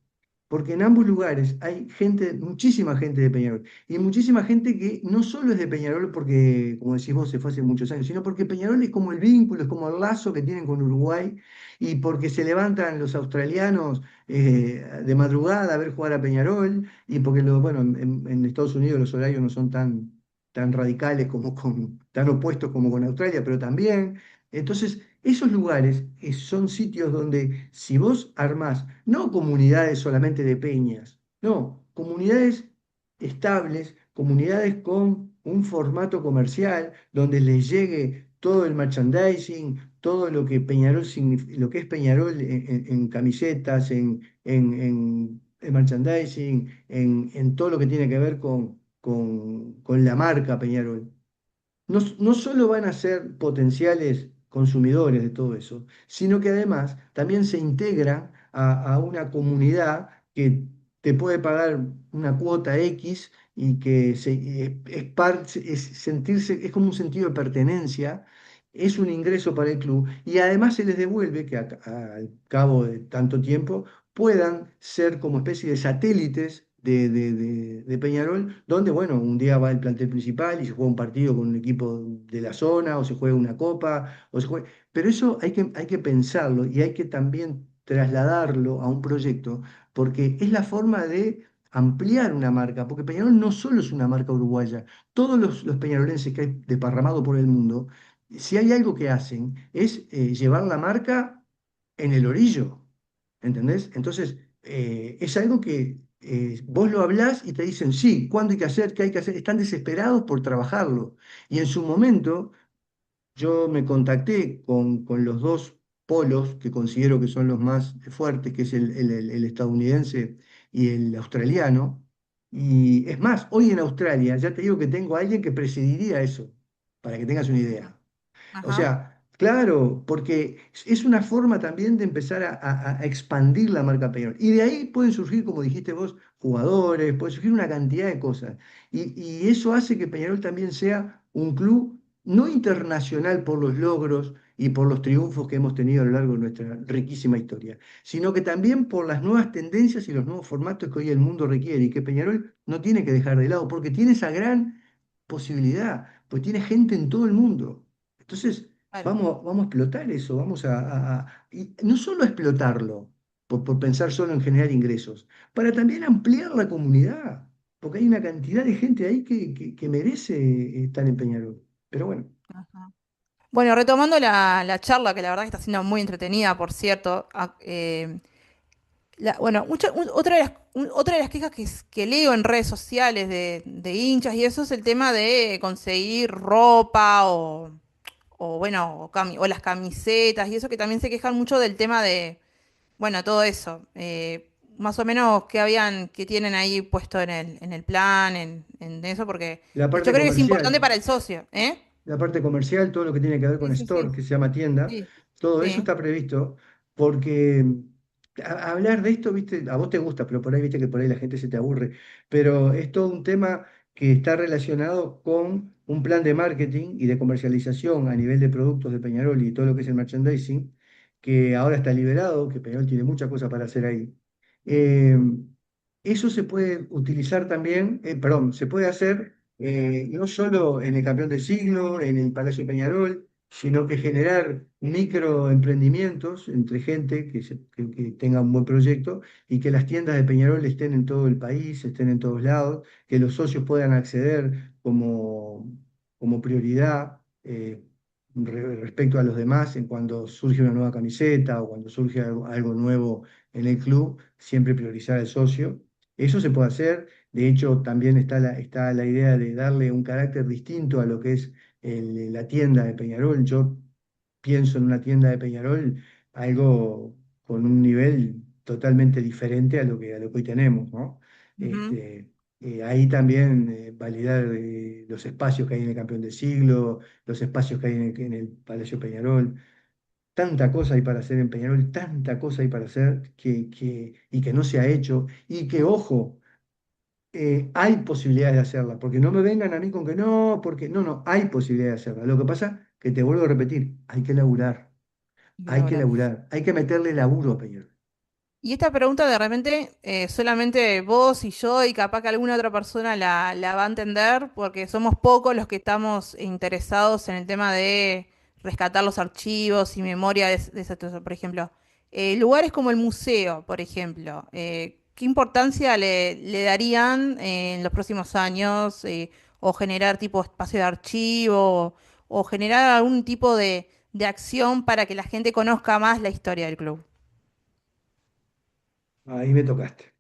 porque en ambos lugares hay gente, muchísima gente de Peñarol, y muchísima gente que no solo es de Peñarol porque, como decís vos, se fue hace muchos años, sino porque Peñarol es como el vínculo, es como el lazo que tienen con Uruguay, y porque se levantan los australianos de madrugada a ver jugar a Peñarol, y porque, bueno, en Estados Unidos los horarios no son tan radicales como tan opuestos como con Australia, pero también. Entonces, esos lugares son sitios donde si vos armás, no comunidades solamente de peñas, no, comunidades estables, comunidades con un formato comercial donde les llegue todo el merchandising, todo lo que lo que es Peñarol en camisetas, en merchandising, en todo lo que tiene que ver con la marca Peñarol. No solo van a ser potenciales consumidores de todo eso, sino que además también se integran a una comunidad que te puede pagar una cuota X y que es sentirse, es como un sentido de pertenencia, es un ingreso para el club y además se les devuelve que al cabo de tanto tiempo puedan ser como especie de satélites de Peñarol, donde, bueno, un día va el plantel principal y se juega un partido con un equipo de la zona, o se juega una copa, pero eso hay que pensarlo y hay que también trasladarlo a un proyecto, porque es la forma de ampliar una marca, porque Peñarol no solo es una marca uruguaya, todos los peñarolenses que hay deparramados por el mundo, si hay algo que hacen es llevar la marca en el orillo, ¿entendés? Entonces, es algo que vos lo hablás y te dicen, sí, ¿cuándo hay que hacer? ¿Qué hay que hacer? Están desesperados por trabajarlo. Y en su momento yo me contacté con los dos polos que considero que son los más fuertes, que es el estadounidense y el australiano. Y es más, hoy en Australia ya te digo que tengo a alguien que presidiría eso, para que tengas una idea. O Ajá, sea, claro, porque es una forma también de empezar a expandir la marca Peñarol. Y de ahí pueden surgir, como dijiste vos, jugadores, puede surgir una cantidad de cosas. Y eso hace que Peñarol también sea un club no internacional por los logros y por los triunfos que hemos tenido a lo largo de nuestra riquísima historia, sino que también por las nuevas tendencias y los nuevos formatos que hoy el mundo requiere y que Peñarol no tiene que dejar de lado, porque tiene esa gran posibilidad, pues tiene gente en todo el mundo. Entonces, claro. vamos a explotar eso, y no solo a explotarlo por pensar solo en generar ingresos, para también ampliar la comunidad, porque hay una cantidad de gente ahí que merece estar en Peñarol. Pero bueno, Ajá. Bueno, retomando la charla, que la verdad que está siendo muy entretenida, por cierto. Bueno, otra de las quejas que leo en redes sociales de hinchas y eso es el tema de conseguir ropa o bueno, o las camisetas y eso que también se quejan mucho del tema de, bueno, todo eso. Más o menos que tienen ahí puesto en el plan, en eso, porque la yo parte creo que es importante comercial. para el socio, ¿eh? La parte comercial, todo lo que tiene que ver con Sí, sí, store, sí, que se llama tienda, sí, todo eso sí. está previsto porque hablar de esto, viste, a vos te gusta, pero por ahí viste que por ahí la gente se te aburre, pero es todo un tema que está relacionado con un plan de marketing y de comercialización a nivel de productos de Peñarol y todo lo que es el merchandising, que ahora está liberado, que Peñarol tiene muchas cosas para hacer ahí. Eh, Eso se puede utilizar también, perdón, se puede hacer no solo en el Campeón del Siglo, en el Palacio Peñarol, sino que generar microemprendimientos entre gente que tenga un buen proyecto y que las tiendas de Peñarol estén en todo el país, estén en todos lados, que los socios puedan acceder como prioridad respecto a los demás en cuando surge una nueva camiseta o cuando surge algo nuevo en el club, siempre priorizar al socio. Eso se puede hacer. De hecho, también está la idea de darle un carácter distinto a lo que es la tienda de Peñarol. Yo pienso en una tienda de Peñarol algo con un nivel totalmente diferente a lo que hoy tenemos, ¿no? Ujú, Este, Ahí también validar los espacios que hay en el Campeón del Siglo, los espacios que hay en el Palacio Peñarol. Tanta cosa hay para hacer en Peñarol, tanta cosa hay para hacer y que no se ha hecho. Y que, ojo, hay posibilidades de hacerla, porque no me vengan a mí con que no, porque no, no, hay posibilidades de hacerla. Lo que pasa, que te vuelvo a repetir, hay que hay que elaborar. laburar, hay que meterle laburo a Peñarol. Y esta pregunta de repente solamente vos y yo y capaz que alguna otra persona la va a entender porque somos pocos los que estamos interesados en el tema de rescatar los archivos y memoria de esa cosa. Por ejemplo, lugares como el museo, por ejemplo, ¿qué importancia le darían en los próximos años? O generar tipo espacio de archivo o generar algún tipo de acción para que la gente conozca más la historia del club. Ahí me tocaste.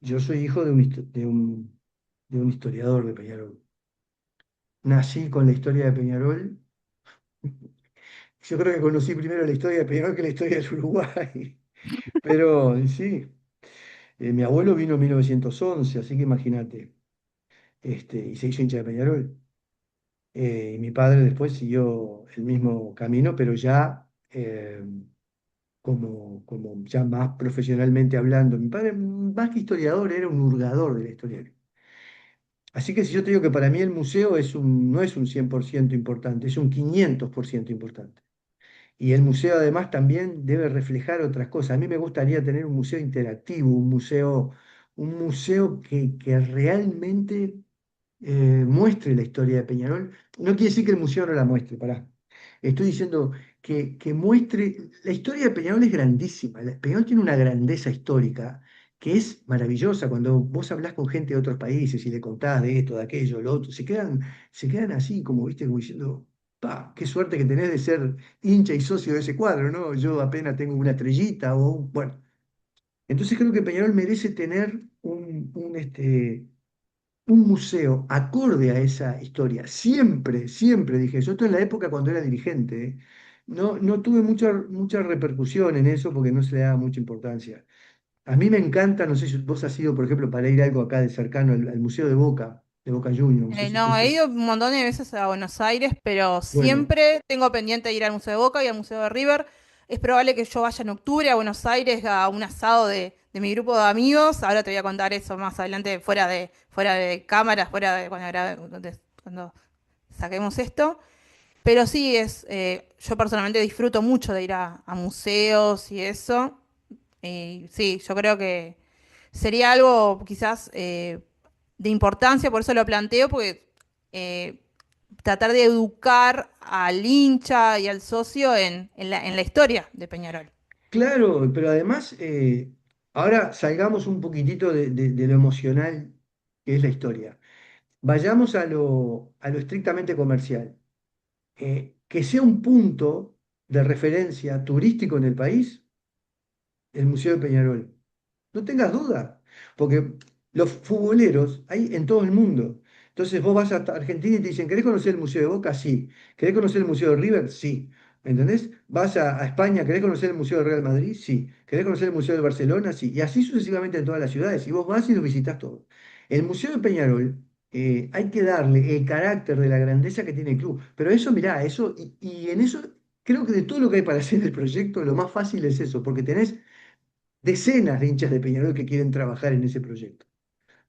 Yo soy hijo de un historiador de Peñarol. Nací con la historia de Peñarol. Yo creo que conocí primero la historia de Peñarol que la historia del Uruguay. Pero sí, mi abuelo vino en 1911, así que imagínate, y se hizo hincha de Peñarol. Y mi padre después siguió el mismo camino, pero ya como ya más profesionalmente hablando. Mi padre, más que historiador, era un hurgador de la historia. Así que si yo te digo que para mí el museo no es un 100% importante, es un 500% importante. Y el museo además también debe reflejar otras cosas. A mí me gustaría tener un museo interactivo, un museo que realmente muestre la historia de Peñarol. No quiere decir que el museo no la muestre, pará. Estoy diciendo que muestre. La historia de Peñarol es grandísima. Peñarol tiene una grandeza histórica que es maravillosa cuando vos hablás con gente de otros países y le contás de esto, de aquello, lo otro, se quedan así, como viste, como diciendo, pa, qué suerte que tenés de ser hincha y socio de ese cuadro, ¿no? Yo apenas tengo una estrellita bueno. Entonces creo que Peñarol merece tener un museo acorde a esa historia. Siempre, siempre dije eso. Esto en la época cuando era dirigente, ¿eh? No tuve mucha repercusión en eso porque no se le daba mucha importancia. A mí me encanta, no sé si vos has ido, por ejemplo, para ir algo acá de cercano al Museo de Boca Juniors, no sé si No, he fuiste. ido un montón de veces a Buenos Aires, pero Bueno, siempre tengo pendiente de ir al Museo de Boca y al Museo de River. Es probable que yo vaya en octubre a Buenos Aires a un asado de mi grupo de amigos. Ahora te voy a contar eso más adelante, fuera de cámaras, fuera de cuando saquemos esto. Pero sí, yo personalmente disfruto mucho de ir a museos y eso. Y sí, yo creo que sería algo quizás de importancia, por eso lo planteo, porque eh, tratar de educar al hincha y al socio en la historia de Peñarol. claro, pero además, ahora salgamos un poquitito de lo emocional que es la historia. Vayamos a lo estrictamente comercial. Que sea un punto de referencia turístico en el país, el Museo de Peñarol. No tengas duda, porque los futboleros hay en todo el mundo. Entonces vos vas a Argentina y te dicen, ¿querés conocer el Museo de Boca? Sí. ¿Querés conocer el Museo de River? Sí. ¿Entendés? Vas a España, ¿querés conocer el Museo del Real Madrid? Sí. ¿Querés conocer el Museo de Barcelona? Sí. Y así sucesivamente en todas las ciudades. Y vos vas y los visitas todos. El Museo de Peñarol, hay que darle el carácter de la grandeza que tiene el club. Pero eso, mirá, y en eso creo que de todo lo que hay para hacer el proyecto, lo más fácil es eso, porque tenés decenas de hinchas de Peñarol que quieren trabajar en ese proyecto.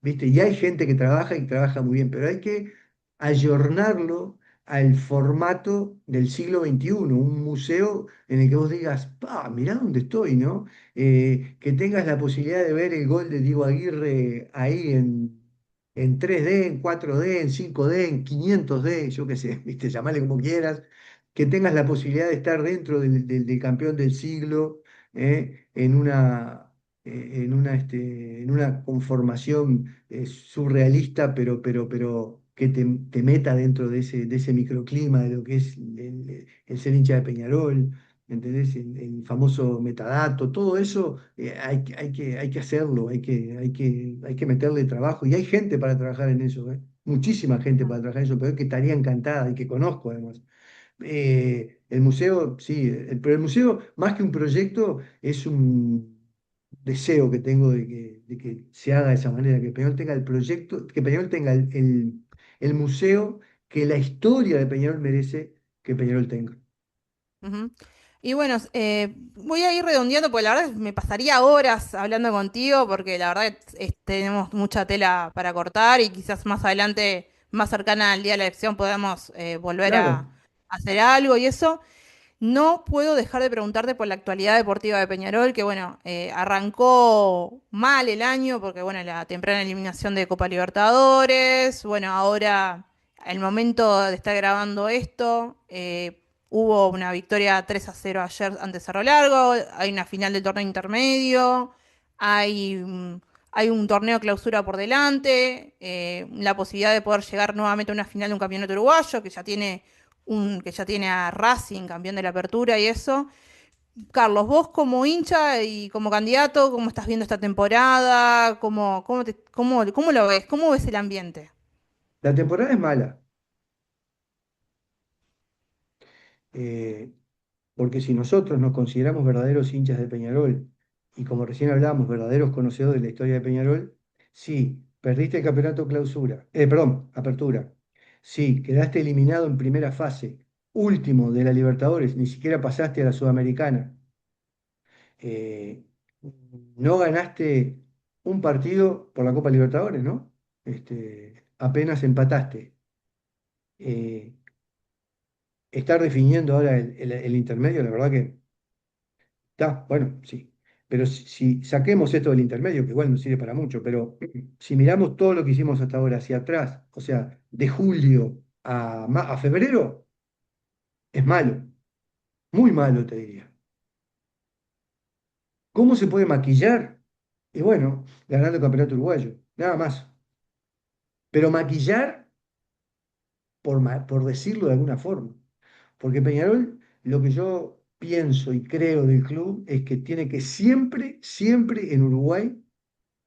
¿Viste? Y hay gente que trabaja y trabaja muy bien, pero hay que ayornarlo al formato del siglo XXI, un museo en el que vos digas, pa, mirá dónde estoy, ¿no? Que tengas la posibilidad de ver el gol de Diego Aguirre ahí en 3D, en 4D, en 5D, en 500D, yo qué sé, ¿viste? Llamale como quieras, que tengas la posibilidad de estar dentro del campeón del siglo, en en una conformación surrealista, pero que te meta dentro de ese microclima de lo que es el ser hincha de Peñarol, ¿entendés? El famoso metadato, todo eso hay que hacerlo, hay que meterle trabajo, y hay gente para trabajar en eso, ¿eh? Muchísima gente para trabajar en eso, pero que estaría encantada y que conozco además. El museo, sí, pero el museo, más que un proyecto, es un deseo que tengo de que se haga de esa manera, que Peñarol tenga el proyecto, que Peñarol tenga el museo que la historia de Peñarol merece que Peñarol tenga. Ujú. Y bueno, voy a ir redondeando, porque la verdad me pasaría horas hablando contigo, porque la verdad tenemos mucha tela para cortar y quizás más adelante, más cercana al día de la elección, podamos volver a Claro, hacer algo y eso. No puedo dejar de preguntarte por la actualidad deportiva de Peñarol, que bueno, arrancó mal el año porque bueno, la temprana eliminación de Copa Libertadores, bueno, ahora el momento de estar grabando esto, hubo una victoria 3-0 ayer ante Cerro Largo, hay una final del torneo intermedio, hay, hay un torneo clausura por delante, la posibilidad de poder llegar nuevamente a una final de un campeonato uruguayo que ya tiene a Racing, campeón de la apertura y eso. Carlos, vos como hincha y como candidato, ¿cómo estás viendo esta temporada? ¿Cómo lo ves? ¿Cómo ves el ambiente? la temporada es mala, eh, porque si nosotros nos consideramos verdaderos hinchas de Peñarol y como recién hablamos, verdaderos conocedores de la historia de Peñarol, sí, perdiste el campeonato clausura, perdón, apertura, sí, quedaste eliminado en primera fase, último de la Libertadores, ni siquiera pasaste a la Sudamericana, eh, no ganaste un partido por la Copa Libertadores, ¿no? Apenas empataste. Eh, Estar definiendo ahora el intermedio, la verdad que está, bueno, sí. Pero si saquemos esto del intermedio, que igual no sirve para mucho, pero si miramos todo lo que hicimos hasta ahora hacia atrás, o sea, de julio a febrero, es malo, muy malo te diría. ¿Cómo se puede maquillar? y bueno, ganando el campeonato uruguayo, nada más. Pero maquillar, por decirlo de alguna forma. Porque Peñarol, lo que yo pienso y creo del club es que tiene que siempre, siempre en Uruguay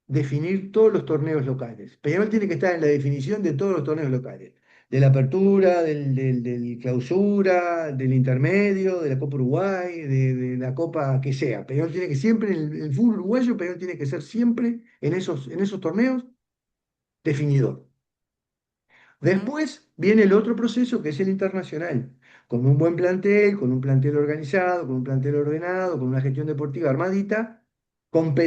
definir todos los torneos locales. Peñarol tiene que estar en la definición de todos los torneos locales. De la apertura, del clausura, del intermedio, de la Copa Uruguay, de la Copa que sea. Peñarol tiene que siempre, en el fútbol uruguayo, Peñarol tiene que ser siempre en esos torneos definidor. Ujú, Después viene el otro proceso que es el internacional, con un buen plantel, con un plantel organizado, con un plantel ordenado, con una gestión deportiva armadita,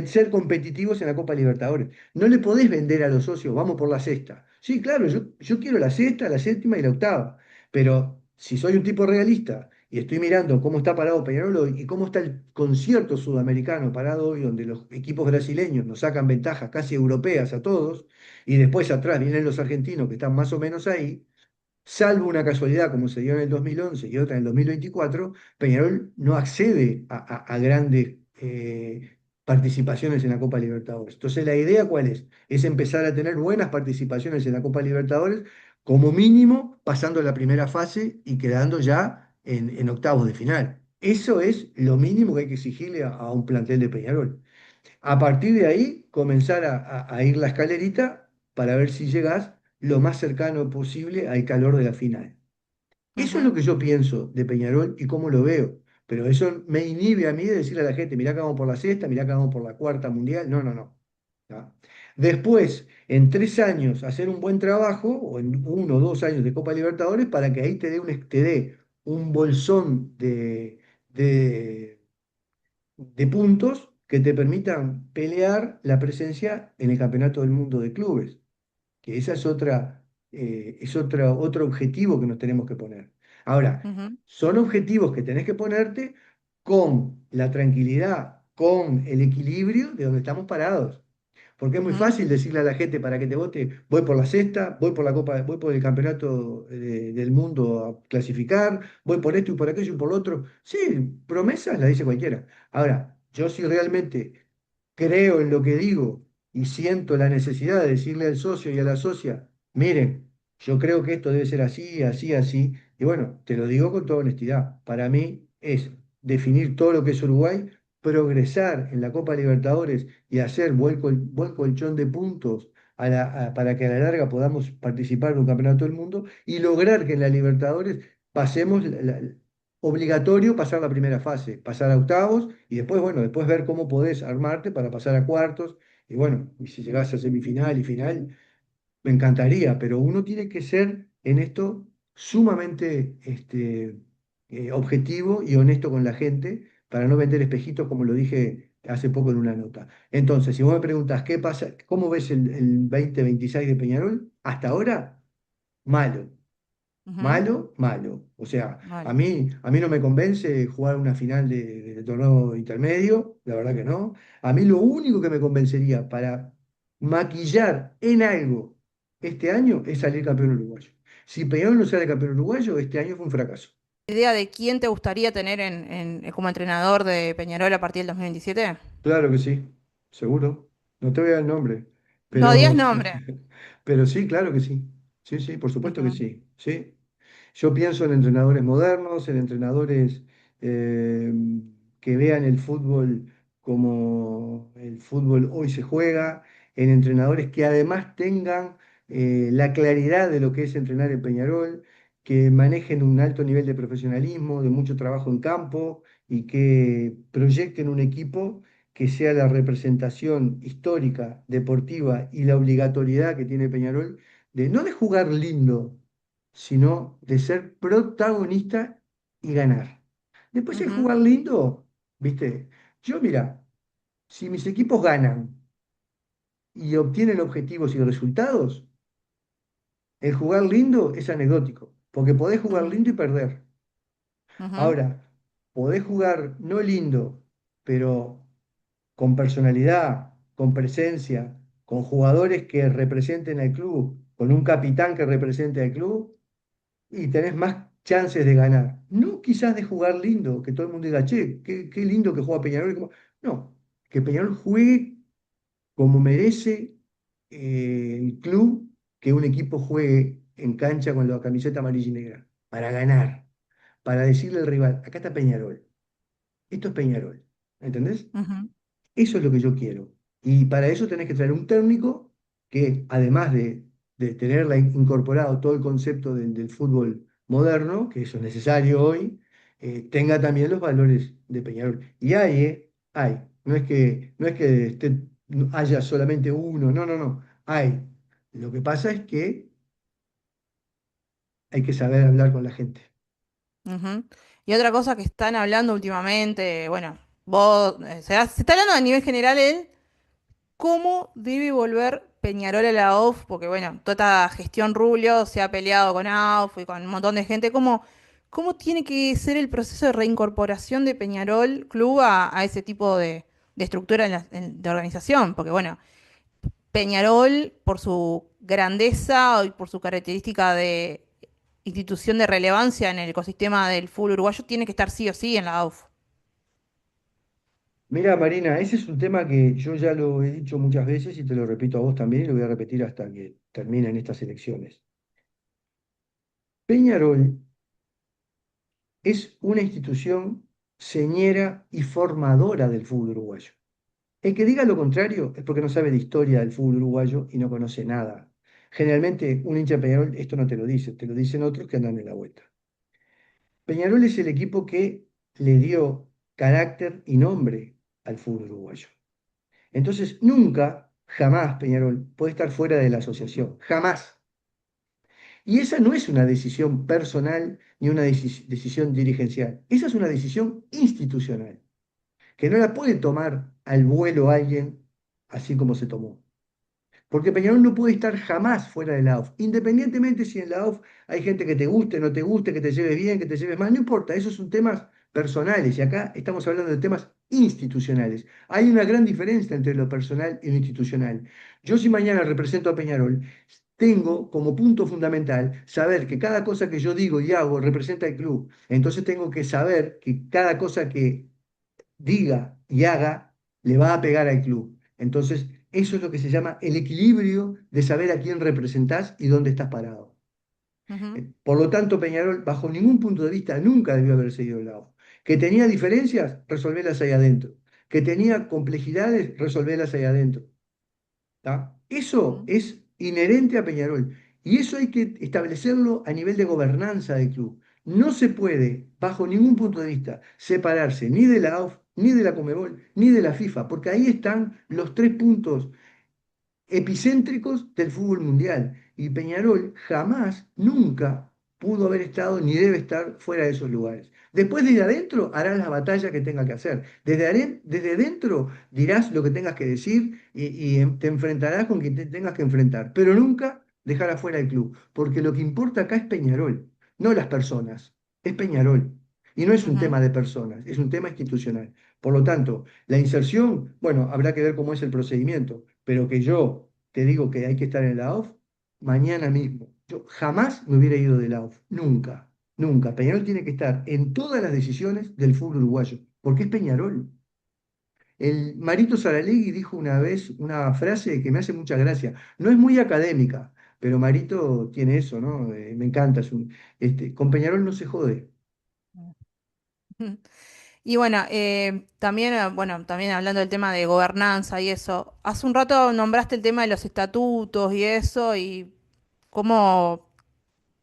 ser competitivos en la Copa Libertadores. No le podés vender a los socios, vamos por la sexta. Sí, claro, yo quiero la sexta, la séptima y la octava, pero si soy un tipo realista y estoy mirando cómo está parado Peñarol hoy y cómo está el concierto sudamericano parado hoy, donde los equipos brasileños nos sacan ventajas casi europeas a todos, y después atrás vienen los argentinos que están más o menos ahí, salvo una casualidad como se dio en el 2011 y otra en el 2024, Peñarol no accede a grandes participaciones en la Copa Libertadores. Entonces, ¿la idea cuál es? Es empezar a tener buenas participaciones en la Copa Libertadores, como mínimo pasando la primera fase y quedando ya en octavos de final. Eso es lo mínimo que hay que exigirle a un plantel de Peñarol. A partir de ahí, comenzar a ir la escalerita para ver si llegás lo más cercano posible al calor de la final. Eso es lo ujú, que yo pienso de Peñarol y cómo lo veo. Pero eso me inhibe a mí de decirle a la gente, mirá que vamos por la sexta, mirá que vamos por la cuarta mundial. No, no, no. ¿Tá? Después, en 3 años, hacer un buen trabajo, o en 1 o 2 años de Copa Libertadores, para que ahí te dé un bolsón de puntos que te permitan pelear la presencia en el Campeonato del Mundo de Clubes, que esa es otro objetivo que nos tenemos que poner. Ahora, ujú, son objetivos que tenés que ponerte con la tranquilidad, con el equilibrio de donde estamos parados. Porque es muy ujú, fácil decirle a la gente para que te vote, voy por la sexta, voy por la Copa, voy por el campeonato del mundo a clasificar, voy por esto y por aquello y por lo otro. Sí, promesas las dice cualquiera. Ahora, yo si realmente creo en lo que digo y siento la necesidad de decirle al socio y a la socia, miren, yo creo que esto debe ser así, así, así, y bueno, te lo digo con toda honestidad, para mí es definir todo lo que es Uruguay, progresar en la Copa Libertadores y hacer buen colchón de puntos para que a la larga podamos participar en un campeonato del mundo y lograr que en la Libertadores pasemos obligatorio pasar la primera fase, pasar a octavos y después, bueno, después ver cómo podés armarte para pasar a cuartos y bueno, y si llegás a semifinal y final, me encantaría, pero uno tiene que ser en esto sumamente objetivo y honesto con la gente para no vender espejitos, como lo dije hace poco en una nota. Entonces, si vos me preguntas qué pasa, cómo ves el 2026 de Peñarol, hasta ahora, malo. ujú. Malo, malo. O sea, Vale. a mí no me convence jugar una final de torneo intermedio, la verdad que no. A mí lo único que me convencería para maquillar en algo este año es salir campeón uruguayo. Si Peñarol no sale campeón uruguayo, este año fue un fracaso. ¿Idea de quién te gustaría tener como entrenador de Peñarol a partir del 2027? Claro que sí, seguro. No te voy a dar el nombre, No digas pero, nombre. pero sí, claro que sí. Sí, sí, por supuesto que Ujú, sí. Sí. Yo pienso en entrenadores modernos, en entrenadores eh, que vean el fútbol como el fútbol hoy se juega, en entrenadores que además tengan la claridad de lo que es entrenar en Peñarol, que manejen un alto nivel de profesionalismo, de mucho trabajo en campo y que proyecten un equipo que sea la representación histórica, deportiva y la obligatoriedad que tiene Peñarol de no de jugar lindo, sino de ser protagonista y ganar. Después el ujú, jugar lindo, ¿viste? Yo, mira, si mis equipos ganan y obtienen objetivos y resultados, el jugar lindo es anecdótico, porque podés jugar ujú, lindo y perder. ujú, Ahora, podés jugar no lindo, pero con personalidad, con presencia, con jugadores que representen al club, con un capitán que represente al club, y tenés más chances de ganar. No quizás de jugar lindo, que todo el mundo diga, che, qué lindo que juega Peñarol. No, que Peñarol juegue como merece el club que un equipo juegue en cancha con la camiseta amarilla y negra, para ganar, para decirle al rival, acá está Peñarol, esto es Peñarol, ¿entendés? Ujú, Eso es lo que yo quiero. Y para eso tenés que traer un técnico que, además de tenerla incorporado todo el concepto del fútbol moderno, que eso es necesario hoy, tenga también los valores de Peñarol. Y hay, hay. No es que no haya solamente uno, no, no, no. Hay. Lo que pasa es que hay que saber hablar con la gente. ujú. Y otra cosa que están hablando últimamente, bueno, vos, se está hablando a nivel general él, cómo debe volver Peñarol a la AUF, porque bueno, toda esta gestión Rubio se ha peleado con AUF y con un montón de gente, ¿cómo tiene que ser el proceso de reincorporación de Peñarol Club a ese tipo de estructura de organización? Porque bueno, Peñarol, por su grandeza y por su característica de institución de relevancia en el ecosistema del fútbol uruguayo, tiene que estar sí o sí en la AUF. Mira, Marina, ese es un tema que yo ya lo he dicho muchas veces y te lo repito a vos también y lo voy a repetir hasta que terminen estas elecciones. Peñarol es una institución señera y formadora del fútbol uruguayo. El que diga lo contrario es porque no sabe de historia del fútbol uruguayo y no conoce nada. Generalmente un hincha de Peñarol esto no te lo dice, te lo dicen otros que andan en la vuelta. Peñarol es el equipo que le dio carácter y nombre al fútbol uruguayo. Entonces, nunca, jamás Peñarol puede estar fuera de la asociación, jamás. Y esa no es una decisión personal ni una decisión dirigencial, esa es una decisión institucional, que no la puede tomar al vuelo alguien así como se tomó. Porque Peñarol no puede estar jamás fuera de la AUF, independientemente si en la AUF hay gente que te guste, no te guste, que te lleves bien, que te lleves mal, no importa, esos son temas personales y acá estamos hablando de temas institucionales. Hay una gran diferencia entre lo personal y lo institucional. Yo si mañana represento a Peñarol, tengo como punto fundamental saber que cada cosa que yo digo y hago representa al club. Entonces tengo que saber que cada cosa que diga y haga le va a pegar al club. Entonces, eso es lo que se llama el equilibrio de saber a quién representás y dónde estás parado. Ujú, Por lo tanto, Peñarol, bajo ningún punto de vista, nunca debió haber seguido el lado. Que tenía diferencias, resolverlas ahí adentro. Que tenía complejidades, resolverlas ahí adentro. ¿Tá? Eso ujú, es inherente a Peñarol y eso hay que establecerlo a nivel de gobernanza del club. No se puede, bajo ningún punto de vista, separarse ni de la AUF, ni de la Conmebol, ni de la FIFA, porque ahí están los tres puntos epicéntricos del fútbol mundial. Y Peñarol jamás, nunca pudo haber estado ni debe estar fuera de esos lugares. Después desde adentro harás la batalla que tenga que hacer. Desde dentro dirás lo que tengas que decir y te enfrentarás con quien te tengas que enfrentar, pero nunca dejar afuera el club, porque lo que importa acá es Peñarol, no las personas, es Peñarol. Y no es un ujú, tema de personas, es un tema institucional. Por lo tanto, la inserción, bueno, habrá que ver cómo es el procedimiento, pero que yo te digo que hay que estar en la AUF mañana mismo. Yo jamás me hubiera ido de la AUF, nunca, nunca. Peñarol tiene que estar en todas las decisiones del fútbol uruguayo, porque es Peñarol. El Marito Saralegui dijo una vez una frase que me hace mucha gracia. No es muy académica, pero Marito tiene eso, ¿no? Me encanta. Con Peñarol no se jode. ujú. Y bueno, también, bueno, también hablando del tema de gobernanza y eso, hace un rato nombraste el tema de los estatutos y eso, y cómo,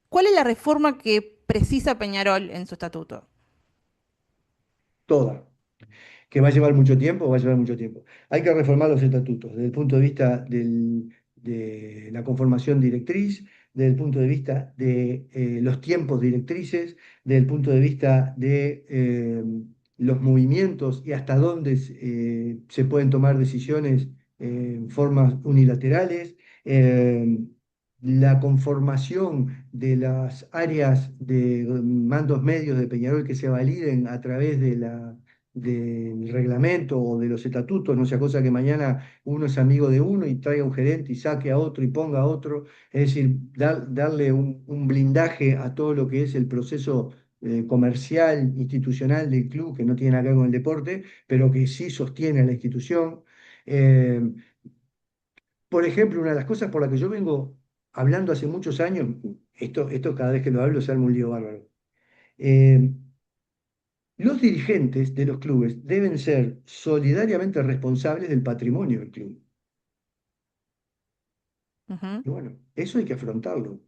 ¿cuál es la reforma que precisa Peñarol en su estatuto? Toda. Que va a llevar mucho tiempo, va a llevar mucho tiempo. Hay que reformar los estatutos desde el punto de vista de la conformación directriz, desde el punto de vista de los tiempos directrices, desde el punto de vista de los movimientos y hasta dónde se pueden tomar decisiones en formas unilaterales. La conformación de las áreas de mandos medios de Peñarol que se validen a través del reglamento o de los estatutos, no sea cosa que mañana uno es amigo de uno y traiga un gerente y saque a otro y ponga a otro, es decir, darle un blindaje a todo lo que es el proceso comercial, institucional del club, que no tiene nada que ver con el deporte, pero que sí sostiene a la institución. Eh, por ejemplo, una de las cosas por las que yo vengo hablando hace muchos años, esto cada vez que lo hablo se arma un lío bárbaro. Eh, los dirigentes de los clubes deben ser solidariamente responsables del patrimonio del club. Ujú. Y bueno, eso hay que afrontarlo.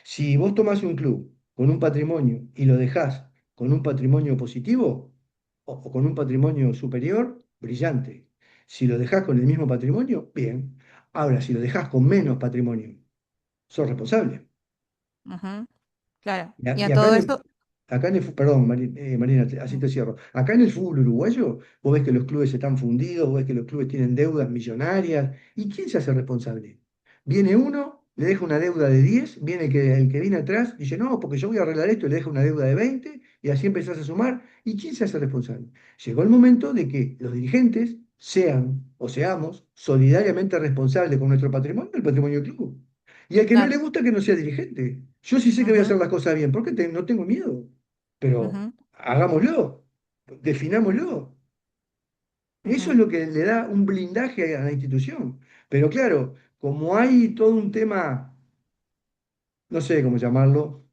Si vos tomás un club con un patrimonio y lo dejás con un patrimonio positivo o con un patrimonio superior, brillante. Si lo dejás con el mismo patrimonio, bien. Ahora, si lo dejás con menos patrimonio, sos responsable. Ujú. Claro. Y, Y y a acá todo esto, perdón, Marina, así mm, te cierro. Acá en el fútbol uruguayo, vos ves que los clubes están fundidos, vos ves que los clubes tienen deudas millonarias. ¿Y quién se hace responsable? Viene uno, le deja una deuda de 10, viene el que viene atrás, dice, no, porque yo voy a arreglar esto, y le deja una deuda de 20, y así empezás a sumar. ¿Y quién se hace responsable? Llegó el momento de que los dirigentes sean o seamos solidariamente responsables con nuestro patrimonio, el patrimonio del club. Y al que no le claro. gusta que no sea dirigente. Yo sí sé que voy a Ujú, hacer las cosas bien, porque no tengo miedo. Pero ujú, hagámoslo, definámoslo. Eso ujú. es lo que le da un blindaje a la institución. Pero claro, como hay todo un tema, no sé cómo llamarlo,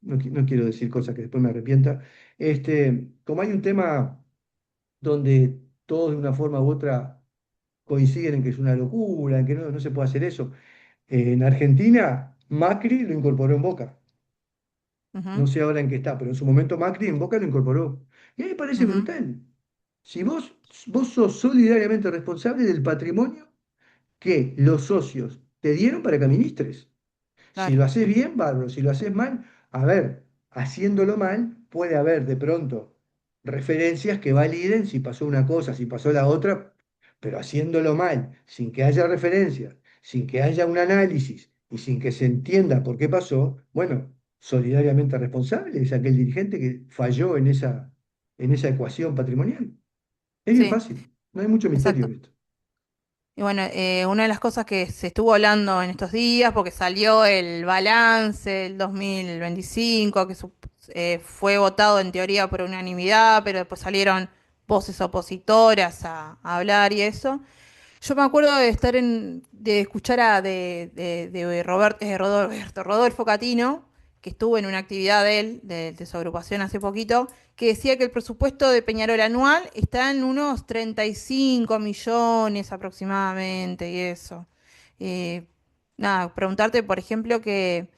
no quiero decir cosas que después me arrepienta, como hay un tema donde todos de una forma u otra coinciden en que es una locura, en que no se puede hacer eso. En Argentina, Macri lo incorporó en Boca. No Ujú, sé ahora en qué está, pero en su momento Macri en Boca lo incorporó. Y a mí me parece ujú. brutal. Si vos sos solidariamente responsable del patrimonio que los socios te dieron para que administres. Si Claro. lo haces bien, bárbaro. Si lo haces mal, a ver, haciéndolo mal, puede haber de pronto referencias que validen si pasó una cosa, si pasó la otra, pero haciéndolo mal, sin que haya referencias, sin que haya un análisis y sin que se entienda por qué pasó, bueno, solidariamente responsable es aquel dirigente que falló en esa ecuación patrimonial. Es bien Sí, fácil, no hay mucho misterio exacto. en esto. Y bueno, una de las cosas que se estuvo hablando en estos días, porque salió el balance del 2025, que fue votado en teoría por unanimidad, pero después salieron voces opositoras a hablar y eso. Yo me acuerdo de de escuchar de Rodolfo Catino, que estuvo en una actividad de él, de su agrupación hace poquito, que decía que el presupuesto de Peñarol anual está en unos 35 millones aproximadamente y eso. Eh, Nada, preguntarte, por ejemplo, que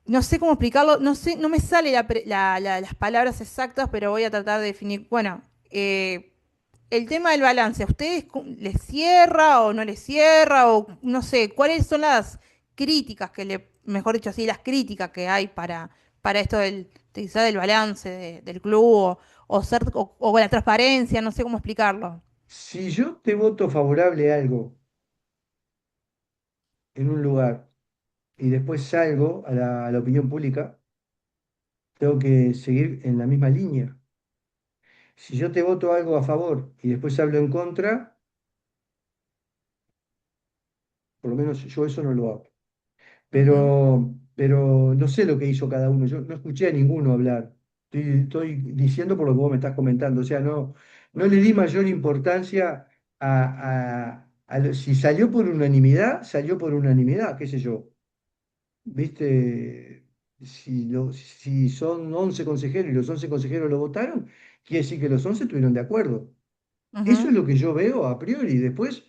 no sé cómo explicarlo, no sé, no me sale las palabras exactas, pero voy a tratar de definir. Bueno, el tema del balance, ¿a ustedes les cierra o no les cierra? O no sé, ¿cuáles son las críticas mejor dicho así, las críticas que hay para esto quizá del balance del club o la transparencia, no sé cómo explicarlo? Si yo te voto favorable a algo en un lugar y después salgo a la opinión pública, tengo que seguir en la misma línea. Si yo te voto algo a favor y después hablo en contra, por lo menos yo eso no lo hago. Ujú, Pero no sé lo que hizo cada uno. Yo no escuché a ninguno hablar. Estoy diciendo por lo que vos me estás comentando. O sea, no le di mayor importancia si salió por unanimidad, salió por unanimidad, qué sé yo. ¿Viste? Si son 11 consejeros y los 11 consejeros lo votaron, quiere decir que los 11 estuvieron de acuerdo. Eso ujú, es lo que yo veo a priori. Después,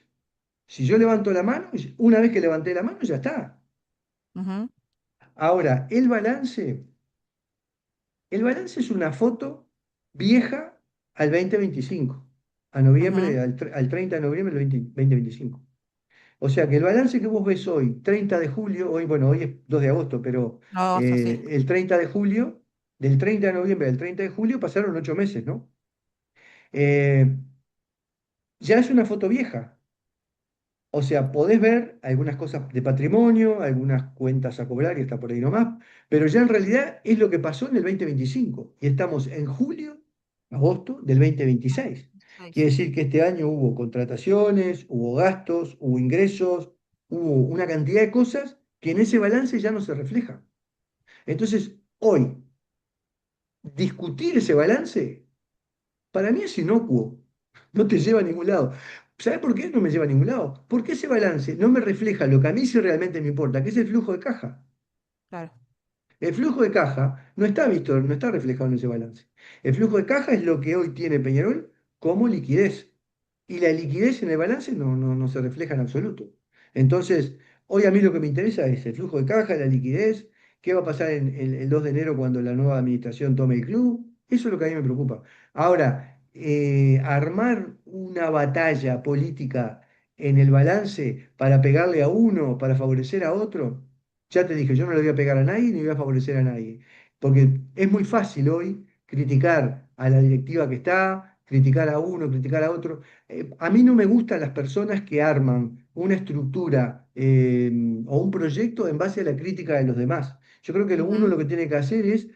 si yo levanto la mano, una vez que levanté la mano, ya está. ujú, Ahora, el balance es una foto vieja al 2025, a ujú. noviembre, al 30 de noviembre del 2025. O sea que el balance que vos ves hoy, 30 de julio, bueno, hoy es 2 de agosto, pero No, eso sí. el 30 de julio, del 30 de noviembre al 30 de julio pasaron 8 meses, ¿no? Eh, ya es una foto vieja. O sea, podés ver algunas cosas de patrimonio, algunas cuentas a cobrar y está por ahí nomás, pero ya en realidad es lo que pasó en el 2025 y estamos en julio, agosto del 2026. Quiere Seis. decir que este año hubo contrataciones, hubo gastos, hubo ingresos, hubo una cantidad de cosas que en ese balance ya no se reflejan. Entonces, hoy, discutir ese balance, para mí es inocuo, no te lleva a ningún lado. ¿Sabe por qué? No me lleva a ningún lado. Porque ese balance no me refleja lo que a mí sí realmente me importa, que es el flujo de caja. Claro. El flujo de caja no está visto, no está reflejado en ese balance. El flujo de caja es lo que hoy tiene Peñarol como liquidez. Y la liquidez en el balance no se refleja en absoluto. Entonces, hoy a mí lo que me interesa es el flujo de caja, la liquidez, qué va a pasar el 2 de enero cuando la nueva administración tome el club. Eso es lo que a mí me preocupa. Ahora, armar una batalla política en el balance para pegarle a uno, para favorecer a otro. Ya te dije, yo no le voy a pegar a nadie ni voy a favorecer a nadie. Porque es muy fácil hoy criticar a la directiva que está, criticar a uno, criticar a otro. A mí no me gustan las personas que arman una estructura o un proyecto en base a la crítica de los demás. Yo creo que uno Ujú, lo que tiene que hacer es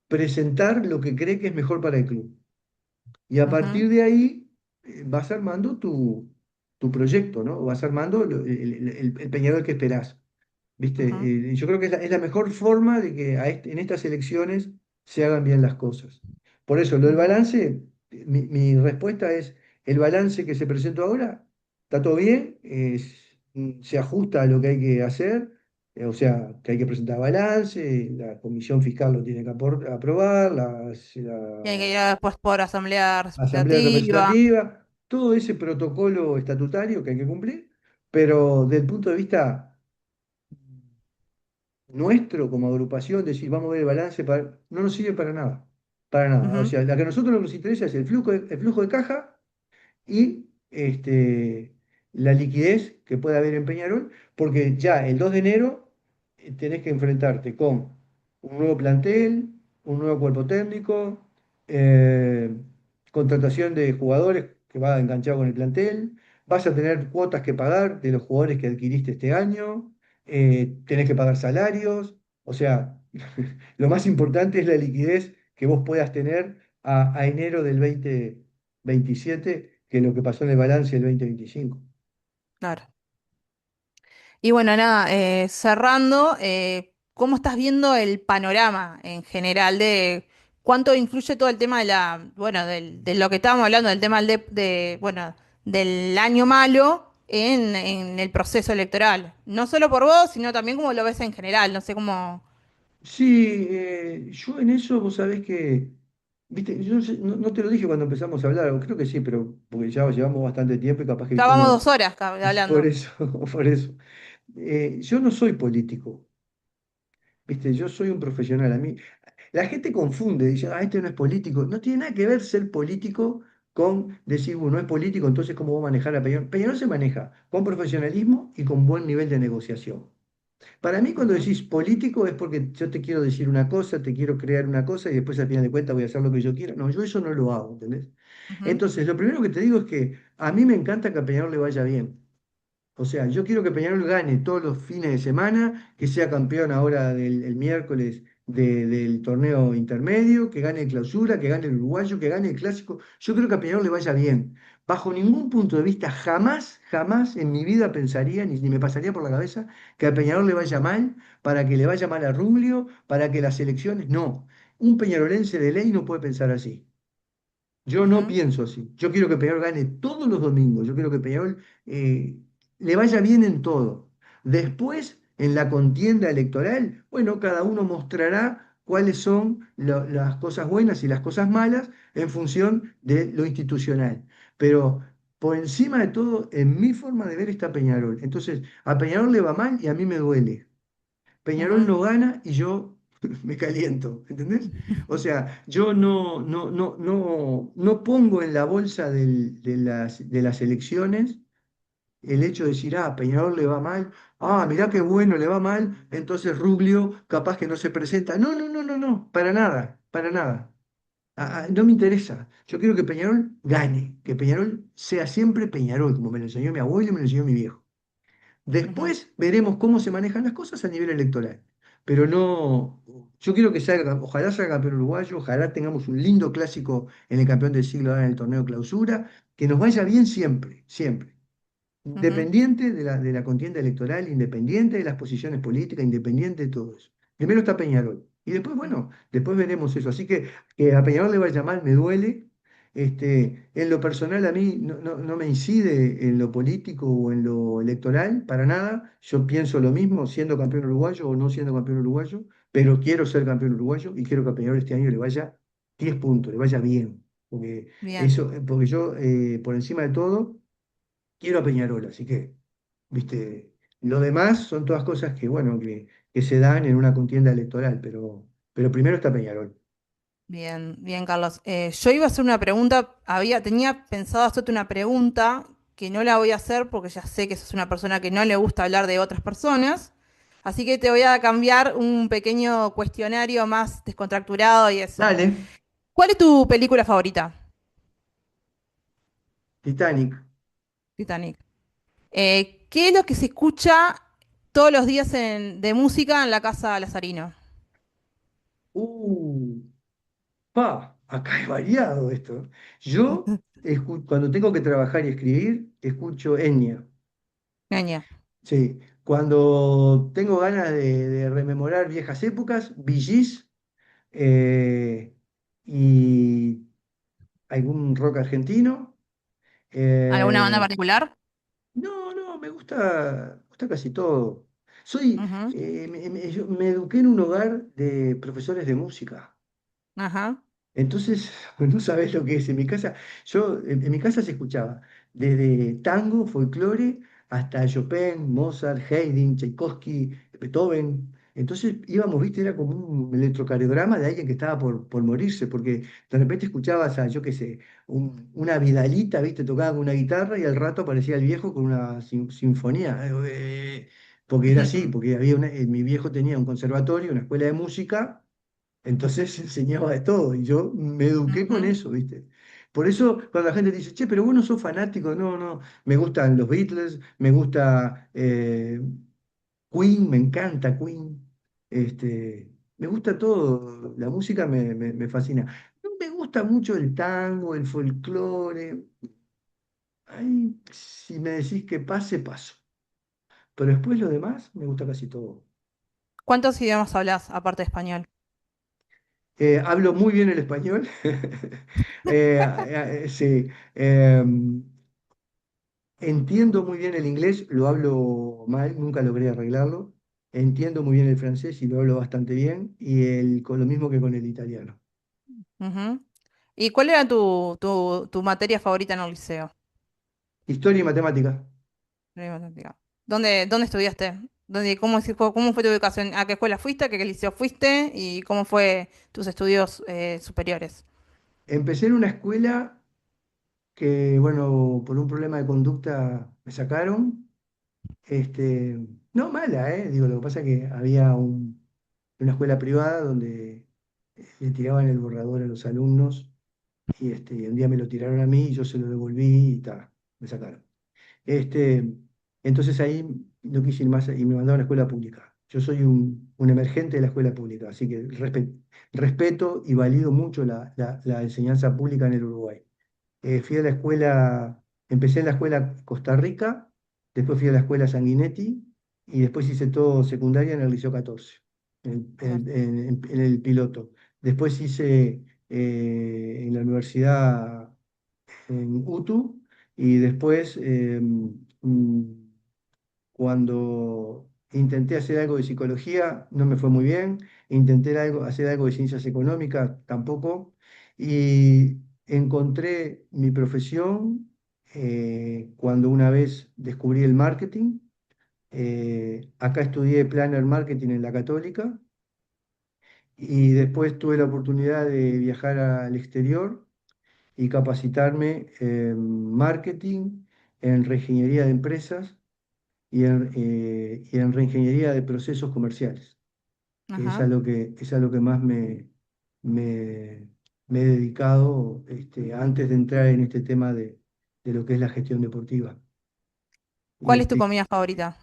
presentar lo que cree que es mejor para el club. Y a ujú, partir de ahí vas armando tu proyecto, ¿no? Vas armando el Peñarol que esperás. ¿Viste? ujú, Yo creo que es la mejor forma de que en estas elecciones se hagan bien las cosas. Por eso, lo del ujú. balance, mi respuesta es, el balance que se presentó ahora, está todo bien, se ajusta a lo que hay que hacer, o sea, que hay que presentar balance, la comisión fiscal lo tiene que aprobar, Tiene que la ir después por asamblea asamblea representativa. representativa, todo ese protocolo estatutario que hay que cumplir, pero desde el punto de vista nuestro como agrupación, decir, vamos a ver el balance, no nos sirve para nada. Para nada. O Ujú, sea, la que a nosotros nos interesa es el flujo de caja y la liquidez que puede haber en Peñarol, porque ya el 2 de enero tenés que enfrentarte con un nuevo plantel, un nuevo cuerpo técnico, eh, contratación de jugadores que va enganchado con el plantel, vas a tener cuotas que pagar de los jugadores que adquiriste este año, tenés que pagar salarios, o sea, lo más importante es la liquidez que vos puedas tener a enero del 2027 que lo que pasó en el balance del 2025. claro. Y bueno, nada, cerrando, ¿cómo estás viendo el panorama en general de cuánto influye todo el tema de bueno, de lo que estábamos hablando, del tema bueno, del año malo en el proceso electoral? No solo por vos, sino también como lo ves en general, no sé cómo... Sí, yo en eso, vos sabés que, viste, yo no te lo dije cuando empezamos a hablar, o creo que sí, pero porque ya llevamos bastante tiempo y capaz que Ya viste vamos uno, 2 horas por hablando. eso, por eso. Yo no soy político, viste, yo soy un profesional. A mí, la gente confunde, dice, este no es político. No tiene nada que ver ser político con decir, no es político, entonces ¿cómo va a manejar a Peñarol? Peñarol se maneja con profesionalismo y con buen nivel de negociación. Para mí, cuando Ujú, decís político, es porque yo te quiero decir una cosa, te quiero crear una cosa y después al final de cuentas voy a hacer lo que yo quiera. No, yo eso no lo hago, ¿entendés? ujú, Entonces, lo primero que te digo es que a mí me encanta que a Peñarol le vaya bien. O sea, yo quiero que Peñarol gane todos los fines de semana, que sea campeón ahora el miércoles del torneo intermedio, que gane el clausura, que gane el uruguayo, que gane el clásico. Yo creo que a Peñarol le vaya bien. Bajo ningún punto de vista, jamás en mi vida pensaría, ni me pasaría por la cabeza, que a Peñarol le vaya mal, para que le vaya mal a Rubio, para que las elecciones. No, un peñarolense de ley no puede pensar así. Yo no ujú, pienso así. Yo quiero que Peñarol gane todos los domingos. Yo quiero que Peñarol le vaya bien en todo. Después, en la contienda electoral, bueno, cada uno mostrará cuáles son las cosas buenas y las cosas malas en función de lo institucional. Pero por encima de todo, en mi forma de ver está Peñarol. Entonces, a Peñarol le va mal y a mí me duele. Peñarol ujú, no gana y yo me caliento, ¿entendés? O sea, yo no pongo en la bolsa de las elecciones el hecho de decir, Peñarol le va mal, mirá qué bueno, le va mal, entonces Rubio capaz que no se presenta. No, para nada, para nada. No me interesa. Yo quiero que Peñarol gane, que Peñarol sea siempre Peñarol, como me lo enseñó mi abuelo y me lo enseñó mi viejo. ujú, Después veremos cómo se manejan las cosas a nivel electoral. Pero no, yo quiero que salga, ojalá salga campeón uruguayo, ojalá tengamos un lindo clásico en el campeón del siglo ahora en el torneo clausura, que nos vaya bien siempre, siempre. ujú, Independiente de la contienda electoral, independiente de las posiciones políticas, independiente de todo eso. Primero está Peñarol. Y después, ujú. bueno, después veremos eso. Así que a Peñarol le vaya mal, me duele, En lo personal a mí no me incide en lo político o en lo electoral, para nada. Yo pienso lo mismo siendo campeón uruguayo o no siendo campeón uruguayo, pero quiero ser campeón uruguayo y quiero que a Peñarol este año le vaya 10 puntos, le vaya bien. Porque, Bien, porque yo, por encima de todo, quiero a Peñarol, así que, viste, lo demás son todas cosas que, bueno, que se dan en una contienda electoral, pero primero está Peñarol. bien, bien, Carlos. Yo iba a hacer una pregunta, tenía pensado hacerte una pregunta que no la voy a hacer porque ya sé que sos una persona que no le gusta hablar de otras personas. Así que te voy a cambiar un pequeño cuestionario más descontracturado y eso. Dale, ¿Cuál es tu película favorita? Titanic. Titanic. ¿Qué es lo que se escucha todos los días de música en la casa Lazarino? Uh, acá es variado esto. Yo, cuando tengo que trabajar y escribir, escucho Enya. Ñaña. Sí, cuando tengo ganas de rememorar viejas épocas, Bee Gees, eh, y algún rock argentino. ¿Alguna banda eh, particular? no, me gusta casi todo. Soy, Ujú, yo me eduqué en un hogar de profesores de música. ajá. Entonces, no sabes lo que es. En mi casa, en mi casa se escuchaba desde tango, folclore, hasta Chopin, Mozart, Haydn, Tchaikovsky, Beethoven. Entonces íbamos, viste, era como un electrocardiograma de alguien que estaba por morirse, porque de repente escuchabas a, yo qué sé, una Vidalita, viste, tocaba con una guitarra y al rato aparecía el viejo con una sinfonía. Porque era así, porque mi viejo tenía un conservatorio, una escuela de música. Entonces enseñaba de todo y yo me eduqué con Ujú, eso, ¿viste? Por eso cuando la gente dice, che, pero vos no sos fanático, no, me gustan los Beatles, me gusta Queen, me encanta Queen, me gusta todo, la música me fascina. No me gusta mucho el tango, el folclore, ay, si me decís que pase, paso, pero después lo demás me gusta casi todo. ¿Cuántos idiomas hablas aparte de español? Hablo muy bien el español. Sí. Entiendo muy bien el inglés, lo hablo mal, nunca logré arreglarlo. Entiendo muy bien el francés y lo hablo bastante bien. Con lo mismo que con el italiano. Ujú. ¿Y cuál era tu materia favorita en el liceo? Historia y matemática. Matemática. ¿Dónde estudiaste? ¿Cómo fue tu educación? ¿A qué escuela fuiste? ¿A qué liceo fuiste? ¿Y cómo fue tus estudios superiores? Empecé en una escuela que, bueno, por un problema de conducta me sacaron. Este, no mala, ¿eh? Digo, lo que pasa es que había una escuela privada donde le tiraban el borrador a los alumnos y un día me lo tiraron a mí y yo se lo devolví y ta, me sacaron. Este, entonces ahí no quise ir más y me mandaron a la escuela pública. Yo soy un emergente de la escuela pública, así que respeto y valido mucho la enseñanza pública en el Uruguay. Fui a la escuela, empecé en la escuela Costa Rica, después fui a la escuela Sanguinetti y después hice todo secundaria en el Liceo 14, en el piloto. Después hice en la universidad en UTU y después cuando intenté hacer algo de psicología no me fue muy bien, intenté hacer algo de ciencias económicas tampoco y encontré mi profesión cuando una vez descubrí el marketing. Acá estudié Planner Marketing en la Católica y después tuve la oportunidad de viajar al exterior y capacitarme en marketing, en reingeniería de empresas y en reingeniería de procesos comerciales, que Ajá. es a lo que más me, me he dedicado antes de entrar en este tema de lo que es la gestión deportiva. Y ¿Cuál es tu comida favorita?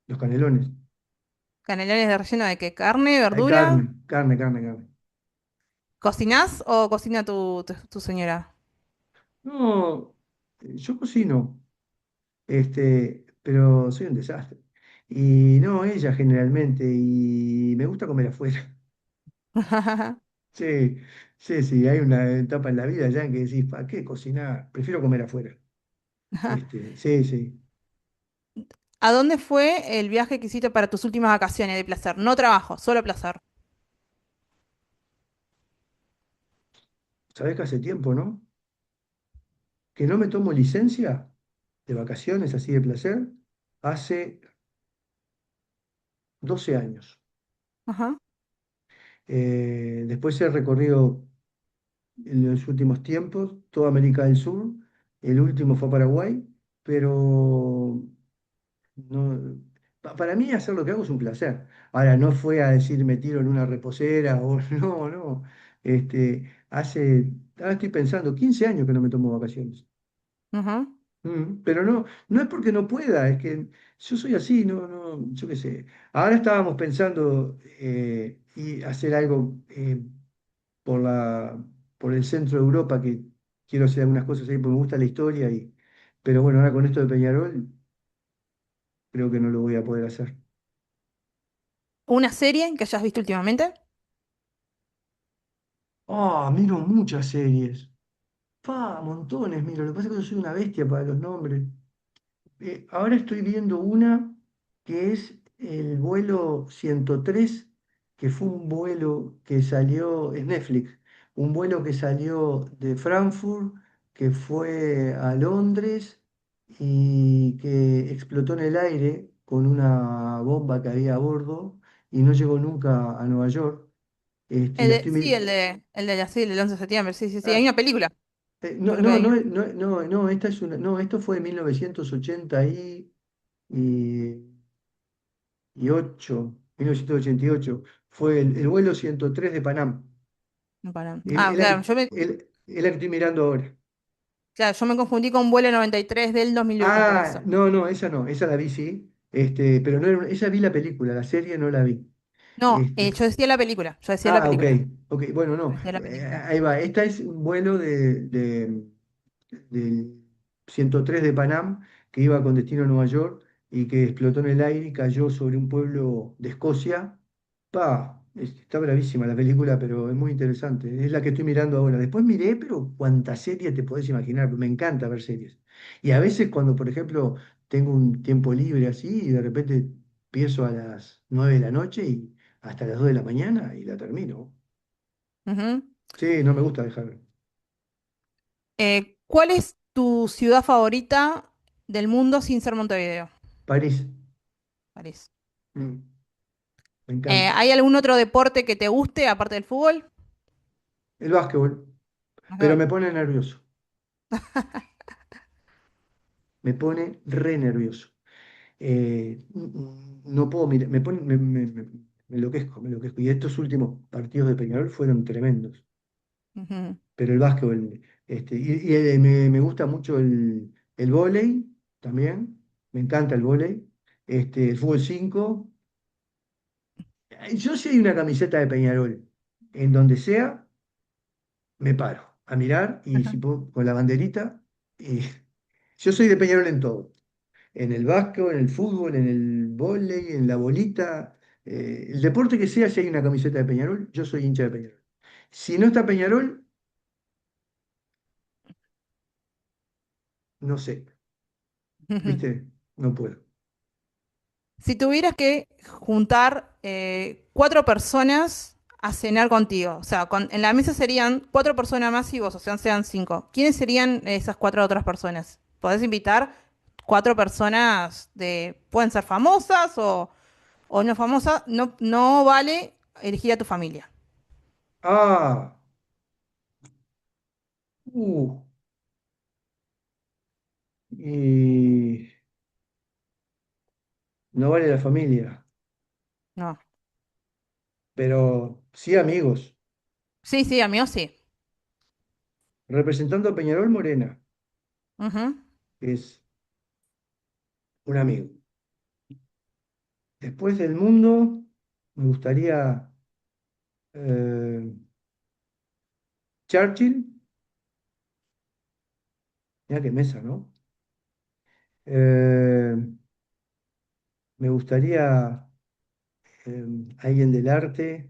los canelones. ¿Canelones de relleno de qué? ¿Carne, Hay verdura? carne. ¿Cocinás o cocina tu señora? No, yo cocino, pero soy un desastre. Y no, ella generalmente, y me gusta comer afuera. Sí, sí, sí, hay una etapa en la vida ya en que decís, ¿para qué cocinar? Prefiero comer afuera. Sí, sí. ¿A dónde fue el viaje que hiciste para tus últimas vacaciones de placer? No trabajo, solo placer. ¿Sabés que hace tiempo, no? Que no me tomo licencia de vacaciones así de placer. Hace 12 años. Ajá. Después he recorrido en los últimos tiempos toda América del Sur. El último fue a Paraguay, pero no, para mí hacer lo que hago es un placer. Ahora, no fue a decir me tiro en una reposera o no, no. Ahora estoy pensando, 15 años que no me tomo vacaciones. Ajá. Pero no, no es porque no pueda, es que yo soy así, no, no, yo qué sé. Ahora estábamos pensando y hacer algo por por el centro de Europa, que quiero hacer algunas cosas ahí porque me gusta la historia, pero bueno, ahora con esto de Peñarol creo que no lo voy a poder hacer. ¿Una serie que hayas visto últimamente? Ah, miro muchas series. Montones, miro. Lo que pasa es que yo soy una bestia para los nombres. Ahora estoy viendo una que es el vuelo 103, que fue un vuelo que salió, es Netflix, un vuelo que salió de Frankfurt, que fue a Londres y que explotó en el aire con una bomba que había a bordo y no llegó nunca a Nueva York. Y la estoy Sí, mirando. sí, el del 11 de septiembre. Sí, sí, sí. Hay una película. No, Creo que no, hay. no, no, no, no, esta es una, no, esto fue en 1980 y 1988, fue el vuelo 103 de Panam. No, para. Es Ah, la claro, que, es la que estoy mirando ahora. claro, yo me confundí con vuelo 93 del 2001, por Ah, eso. no, no, esa la vi, sí, pero no era esa vi la película, la serie no la vi. No, Este, yo decía la película. Yo decía la ok, película. ok, bueno, Yo no, decía la película. ahí va, esta es un vuelo del 103 de Panam, que iba con destino a Nueva York y que explotó en el aire y cayó sobre un pueblo de Escocia. Está bravísima la película, pero es muy interesante. Es la que estoy mirando ahora. Después miré, pero cuántas series te podés imaginar. Me encanta ver series. Y a veces cuando, por ejemplo, tengo un tiempo libre así y de repente empiezo a las 9 de la noche y hasta las 2 de la mañana y la termino. Ujú. Sí, no me gusta dejar. ¿Cuál es tu ciudad favorita del mundo sin ser Montevideo? París, París. mm, me encanta. ¿Hay algún otro deporte que te guste aparte del fútbol? El básquetbol. Pero Ajá. me pone nervioso, me pone re nervioso. No puedo mirar, me enloquezco, me enloquezco. Y estos últimos partidos de Peñarol fueron tremendos. Ujú, Pero el básquetbol, me gusta mucho el vóley también, me encanta el vóley, el fútbol 5. Yo si hay una camiseta de Peñarol, en donde sea, me paro a mirar y ajá. si con la banderita. Y yo soy de Peñarol en todo. En el básquet, en el fútbol, en el vóley, en la bolita, el deporte que sea, si hay una camiseta de Peñarol, yo soy hincha de Peñarol. Si no está Peñarol, no sé, Ujú. ¿viste? No puedo. Si tuvieras que juntar cuatro personas a cenar contigo, o sea, en la mesa serían cuatro personas más y vos, o sea, sean cinco. ¿Quiénes serían esas cuatro otras personas? Podés invitar cuatro personas pueden ser famosas o no famosas, no, no vale elegir a tu familia. Ah, uh, y no vale la familia, No. pero sí amigos. Sí, sí, amigos, sí. Representando a Peñarol Morena, Ujú, que es un amigo. Después del mundo, me gustaría eh, Churchill, mira qué mesa, ¿no? Eh, Me gustaría alguien del arte.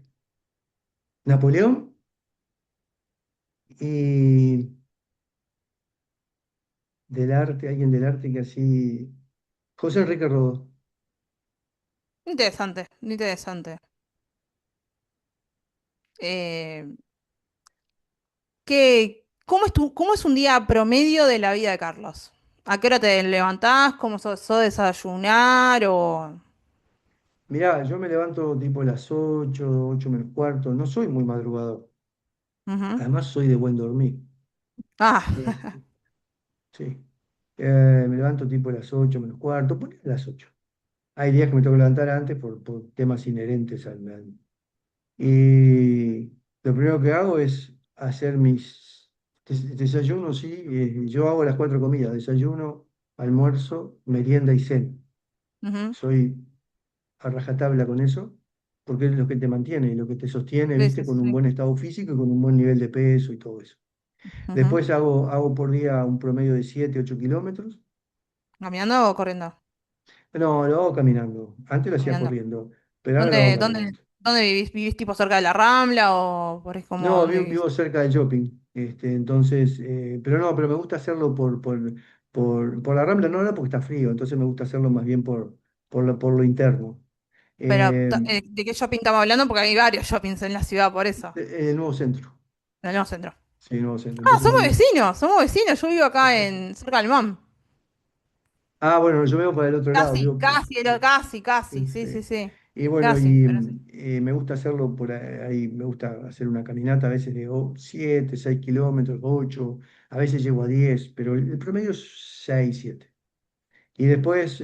Napoleón, Y del arte, alguien del arte que así. José Enrique Rodó. Interesante, interesante. Eh, cómo es un día promedio de la vida de Carlos? ¿A qué hora te levantás? ¿Cómo sos desayunar? O... Mirá, yo me levanto tipo las 8, 8 menos cuarto. No soy muy madrugador. Ujú. Además, soy de buen dormir. Ah, Este, sí. Me levanto tipo las 8 menos cuarto, ponele las 8. Hay días que me tengo que levantar antes por temas inherentes al. Y lo primero que hago es hacer mis desayunos, sí. Yo hago las cuatro comidas: desayuno, almuerzo, merienda y cena. ujú. Soy a rajatabla con eso, porque es lo que te mantiene y lo que te sostiene, Sí, ¿viste? sí, Con un sí. buen estado físico y con un buen nivel de peso y todo eso. Ujú. Después hago por día un promedio de 7 8 kilómetros. ¿Caminando o corriendo? No, lo hago caminando. Antes lo hacía Caminando. corriendo, pero ahora lo hago caminando. ¿Dónde vivís? ¿Vivís tipo cerca de la Rambla o por ahí como No, dónde vivís? vivo cerca del shopping, entonces, pero no, pero me gusta hacerlo por la Rambla, no, no porque está frío, entonces me gusta hacerlo más bien por lo interno. Pero, Eh, ¿de qué shopping estamos hablando? Porque hay varios shoppings en la ciudad, por eso. el nuevo centro, En el nuevo centro. sí, el nuevo centro. Ah, Entonces me gusta. somos vecinos. Yo vivo acá en cerca del MAM. Ah, bueno, yo veo para el otro lado, Casi, vivo. casi, casi, casi. Sí, sí, Sí. sí. Y bueno, Casi, y pero sí. me gusta hacerlo por ahí, me gusta hacer una caminata a veces de 7, 6 kilómetros, 8, a veces llego a 10, pero el promedio es 6, 7. Y después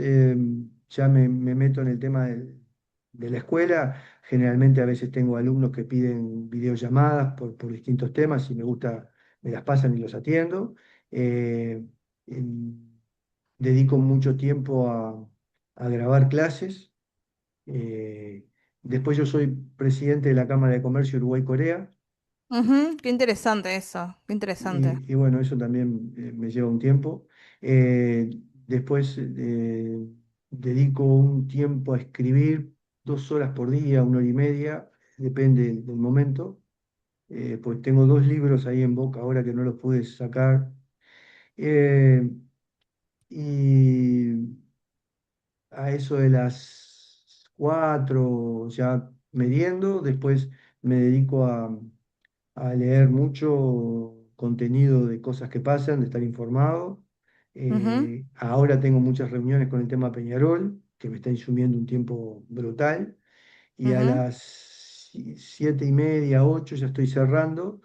ya me meto en el tema de la escuela. Generalmente a veces tengo alumnos que piden videollamadas por distintos temas y me gusta, me las pasan y los atiendo. Eh, em, Dedico mucho tiempo a grabar clases. Eh, Después yo soy presidente de la Cámara de Comercio Uruguay-Corea. Ujú, qué interesante eso. Qué interesante. Y bueno, eso también me lleva un tiempo. Eh, Después dedico un tiempo a escribir, 2 horas por día, 1 hora y media, depende del momento. Pues tengo 2 libros ahí en boca ahora que no los pude sacar. Eh, y a eso de las 4 ya meriendo, después me dedico a leer mucho contenido de cosas que pasan, de estar informado. Ujú, Ahora tengo muchas reuniones con el tema Peñarol, que me está insumiendo un tiempo brutal, y a ujú, las 7:30, 8 ya estoy cerrando.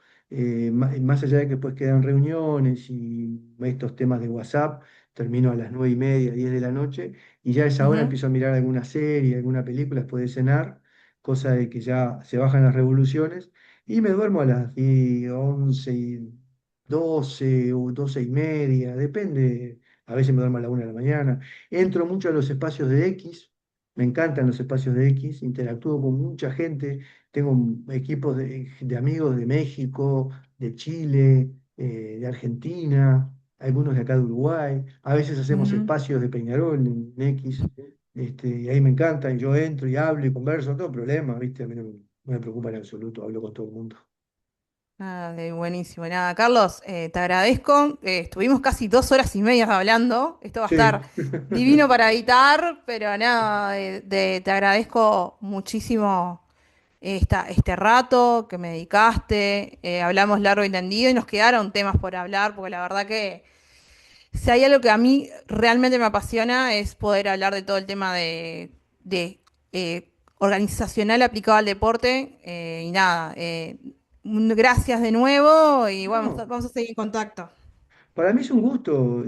Más allá de que después quedan reuniones y estos temas de WhatsApp, termino a las 9:30, 10 de la noche, y ya a esa hora ujú, empiezo a mirar alguna serie, alguna película después de cenar, cosa de que ya se bajan las revoluciones, y me duermo a las 10, 11, 12 o 12:30, depende. A veces me duermo a la 1 de la mañana. Entro mucho a los espacios de X. Me encantan los espacios de X, interactúo con mucha gente, tengo equipos de amigos de México, de Chile, de Argentina, algunos de acá de Uruguay. A veces hacemos ujú. espacios de Peñarol en X, y ahí me encanta, y yo entro y hablo y converso, no tengo problema, ¿viste? A mí no me preocupa en absoluto, hablo con todo el mundo. Ah, buenísimo. Nada, Carlos, te agradezco. Estuvimos casi 2 horas y media hablando. Esto va a estar Sí. divino para editar, pero nada, te agradezco muchísimo este rato que me dedicaste. Hablamos largo y tendido y nos quedaron temas por hablar, porque la verdad que si hay algo que a mí realmente me apasiona es poder hablar de todo el tema de, organizacional aplicado al deporte. Y nada, gracias de nuevo y bueno, No. vamos a seguir en contacto. Para mí es un gusto.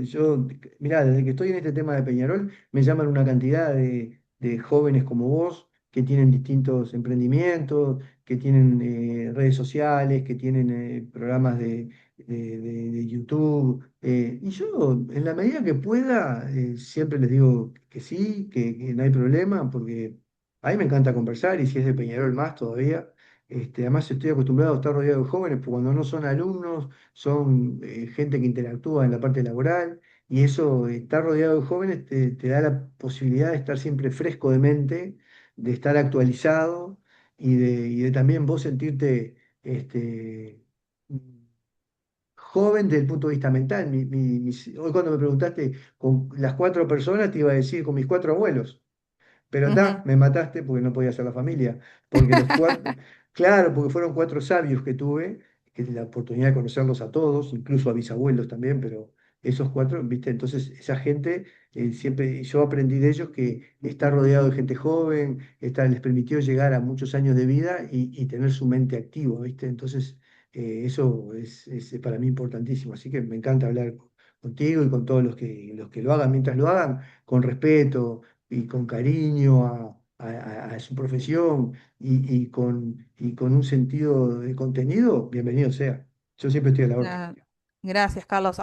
Mirá, desde que estoy en este tema de Peñarol, me llaman una cantidad de jóvenes como vos que tienen distintos emprendimientos, que tienen redes sociales, que tienen programas de YouTube. Y yo, en la medida que pueda, siempre les digo que sí, que no hay problema, porque a mí me encanta conversar y si es de Peñarol más todavía. Además, estoy acostumbrado a estar rodeado de jóvenes, porque cuando no son alumnos son gente que interactúa en la parte laboral, y eso, estar rodeado de jóvenes te da la posibilidad de estar siempre fresco de mente, de estar actualizado y de también vos sentirte este, joven desde el punto de vista mental. Hoy cuando me preguntaste con las cuatro personas, te iba a decir con mis cuatro abuelos. Pero Ujú. está, me mataste porque no podía ser la familia. Porque los cuatro, claro, porque fueron cuatro sabios que tuve, que la oportunidad de conocerlos a todos, incluso a bisabuelos también, pero esos cuatro, ¿viste? Entonces, esa gente, siempre, yo aprendí de ellos que estar rodeado de gente joven, les permitió llegar a muchos años de vida y tener su mente activa, ¿viste? Entonces, eso es para mí importantísimo. Así que me encanta hablar contigo y con todos los que lo hagan, mientras lo hagan con respeto y con cariño a su profesión y con un sentido de contenido, bienvenido sea. Yo siempre estoy a la orden. Gracias, Carlos.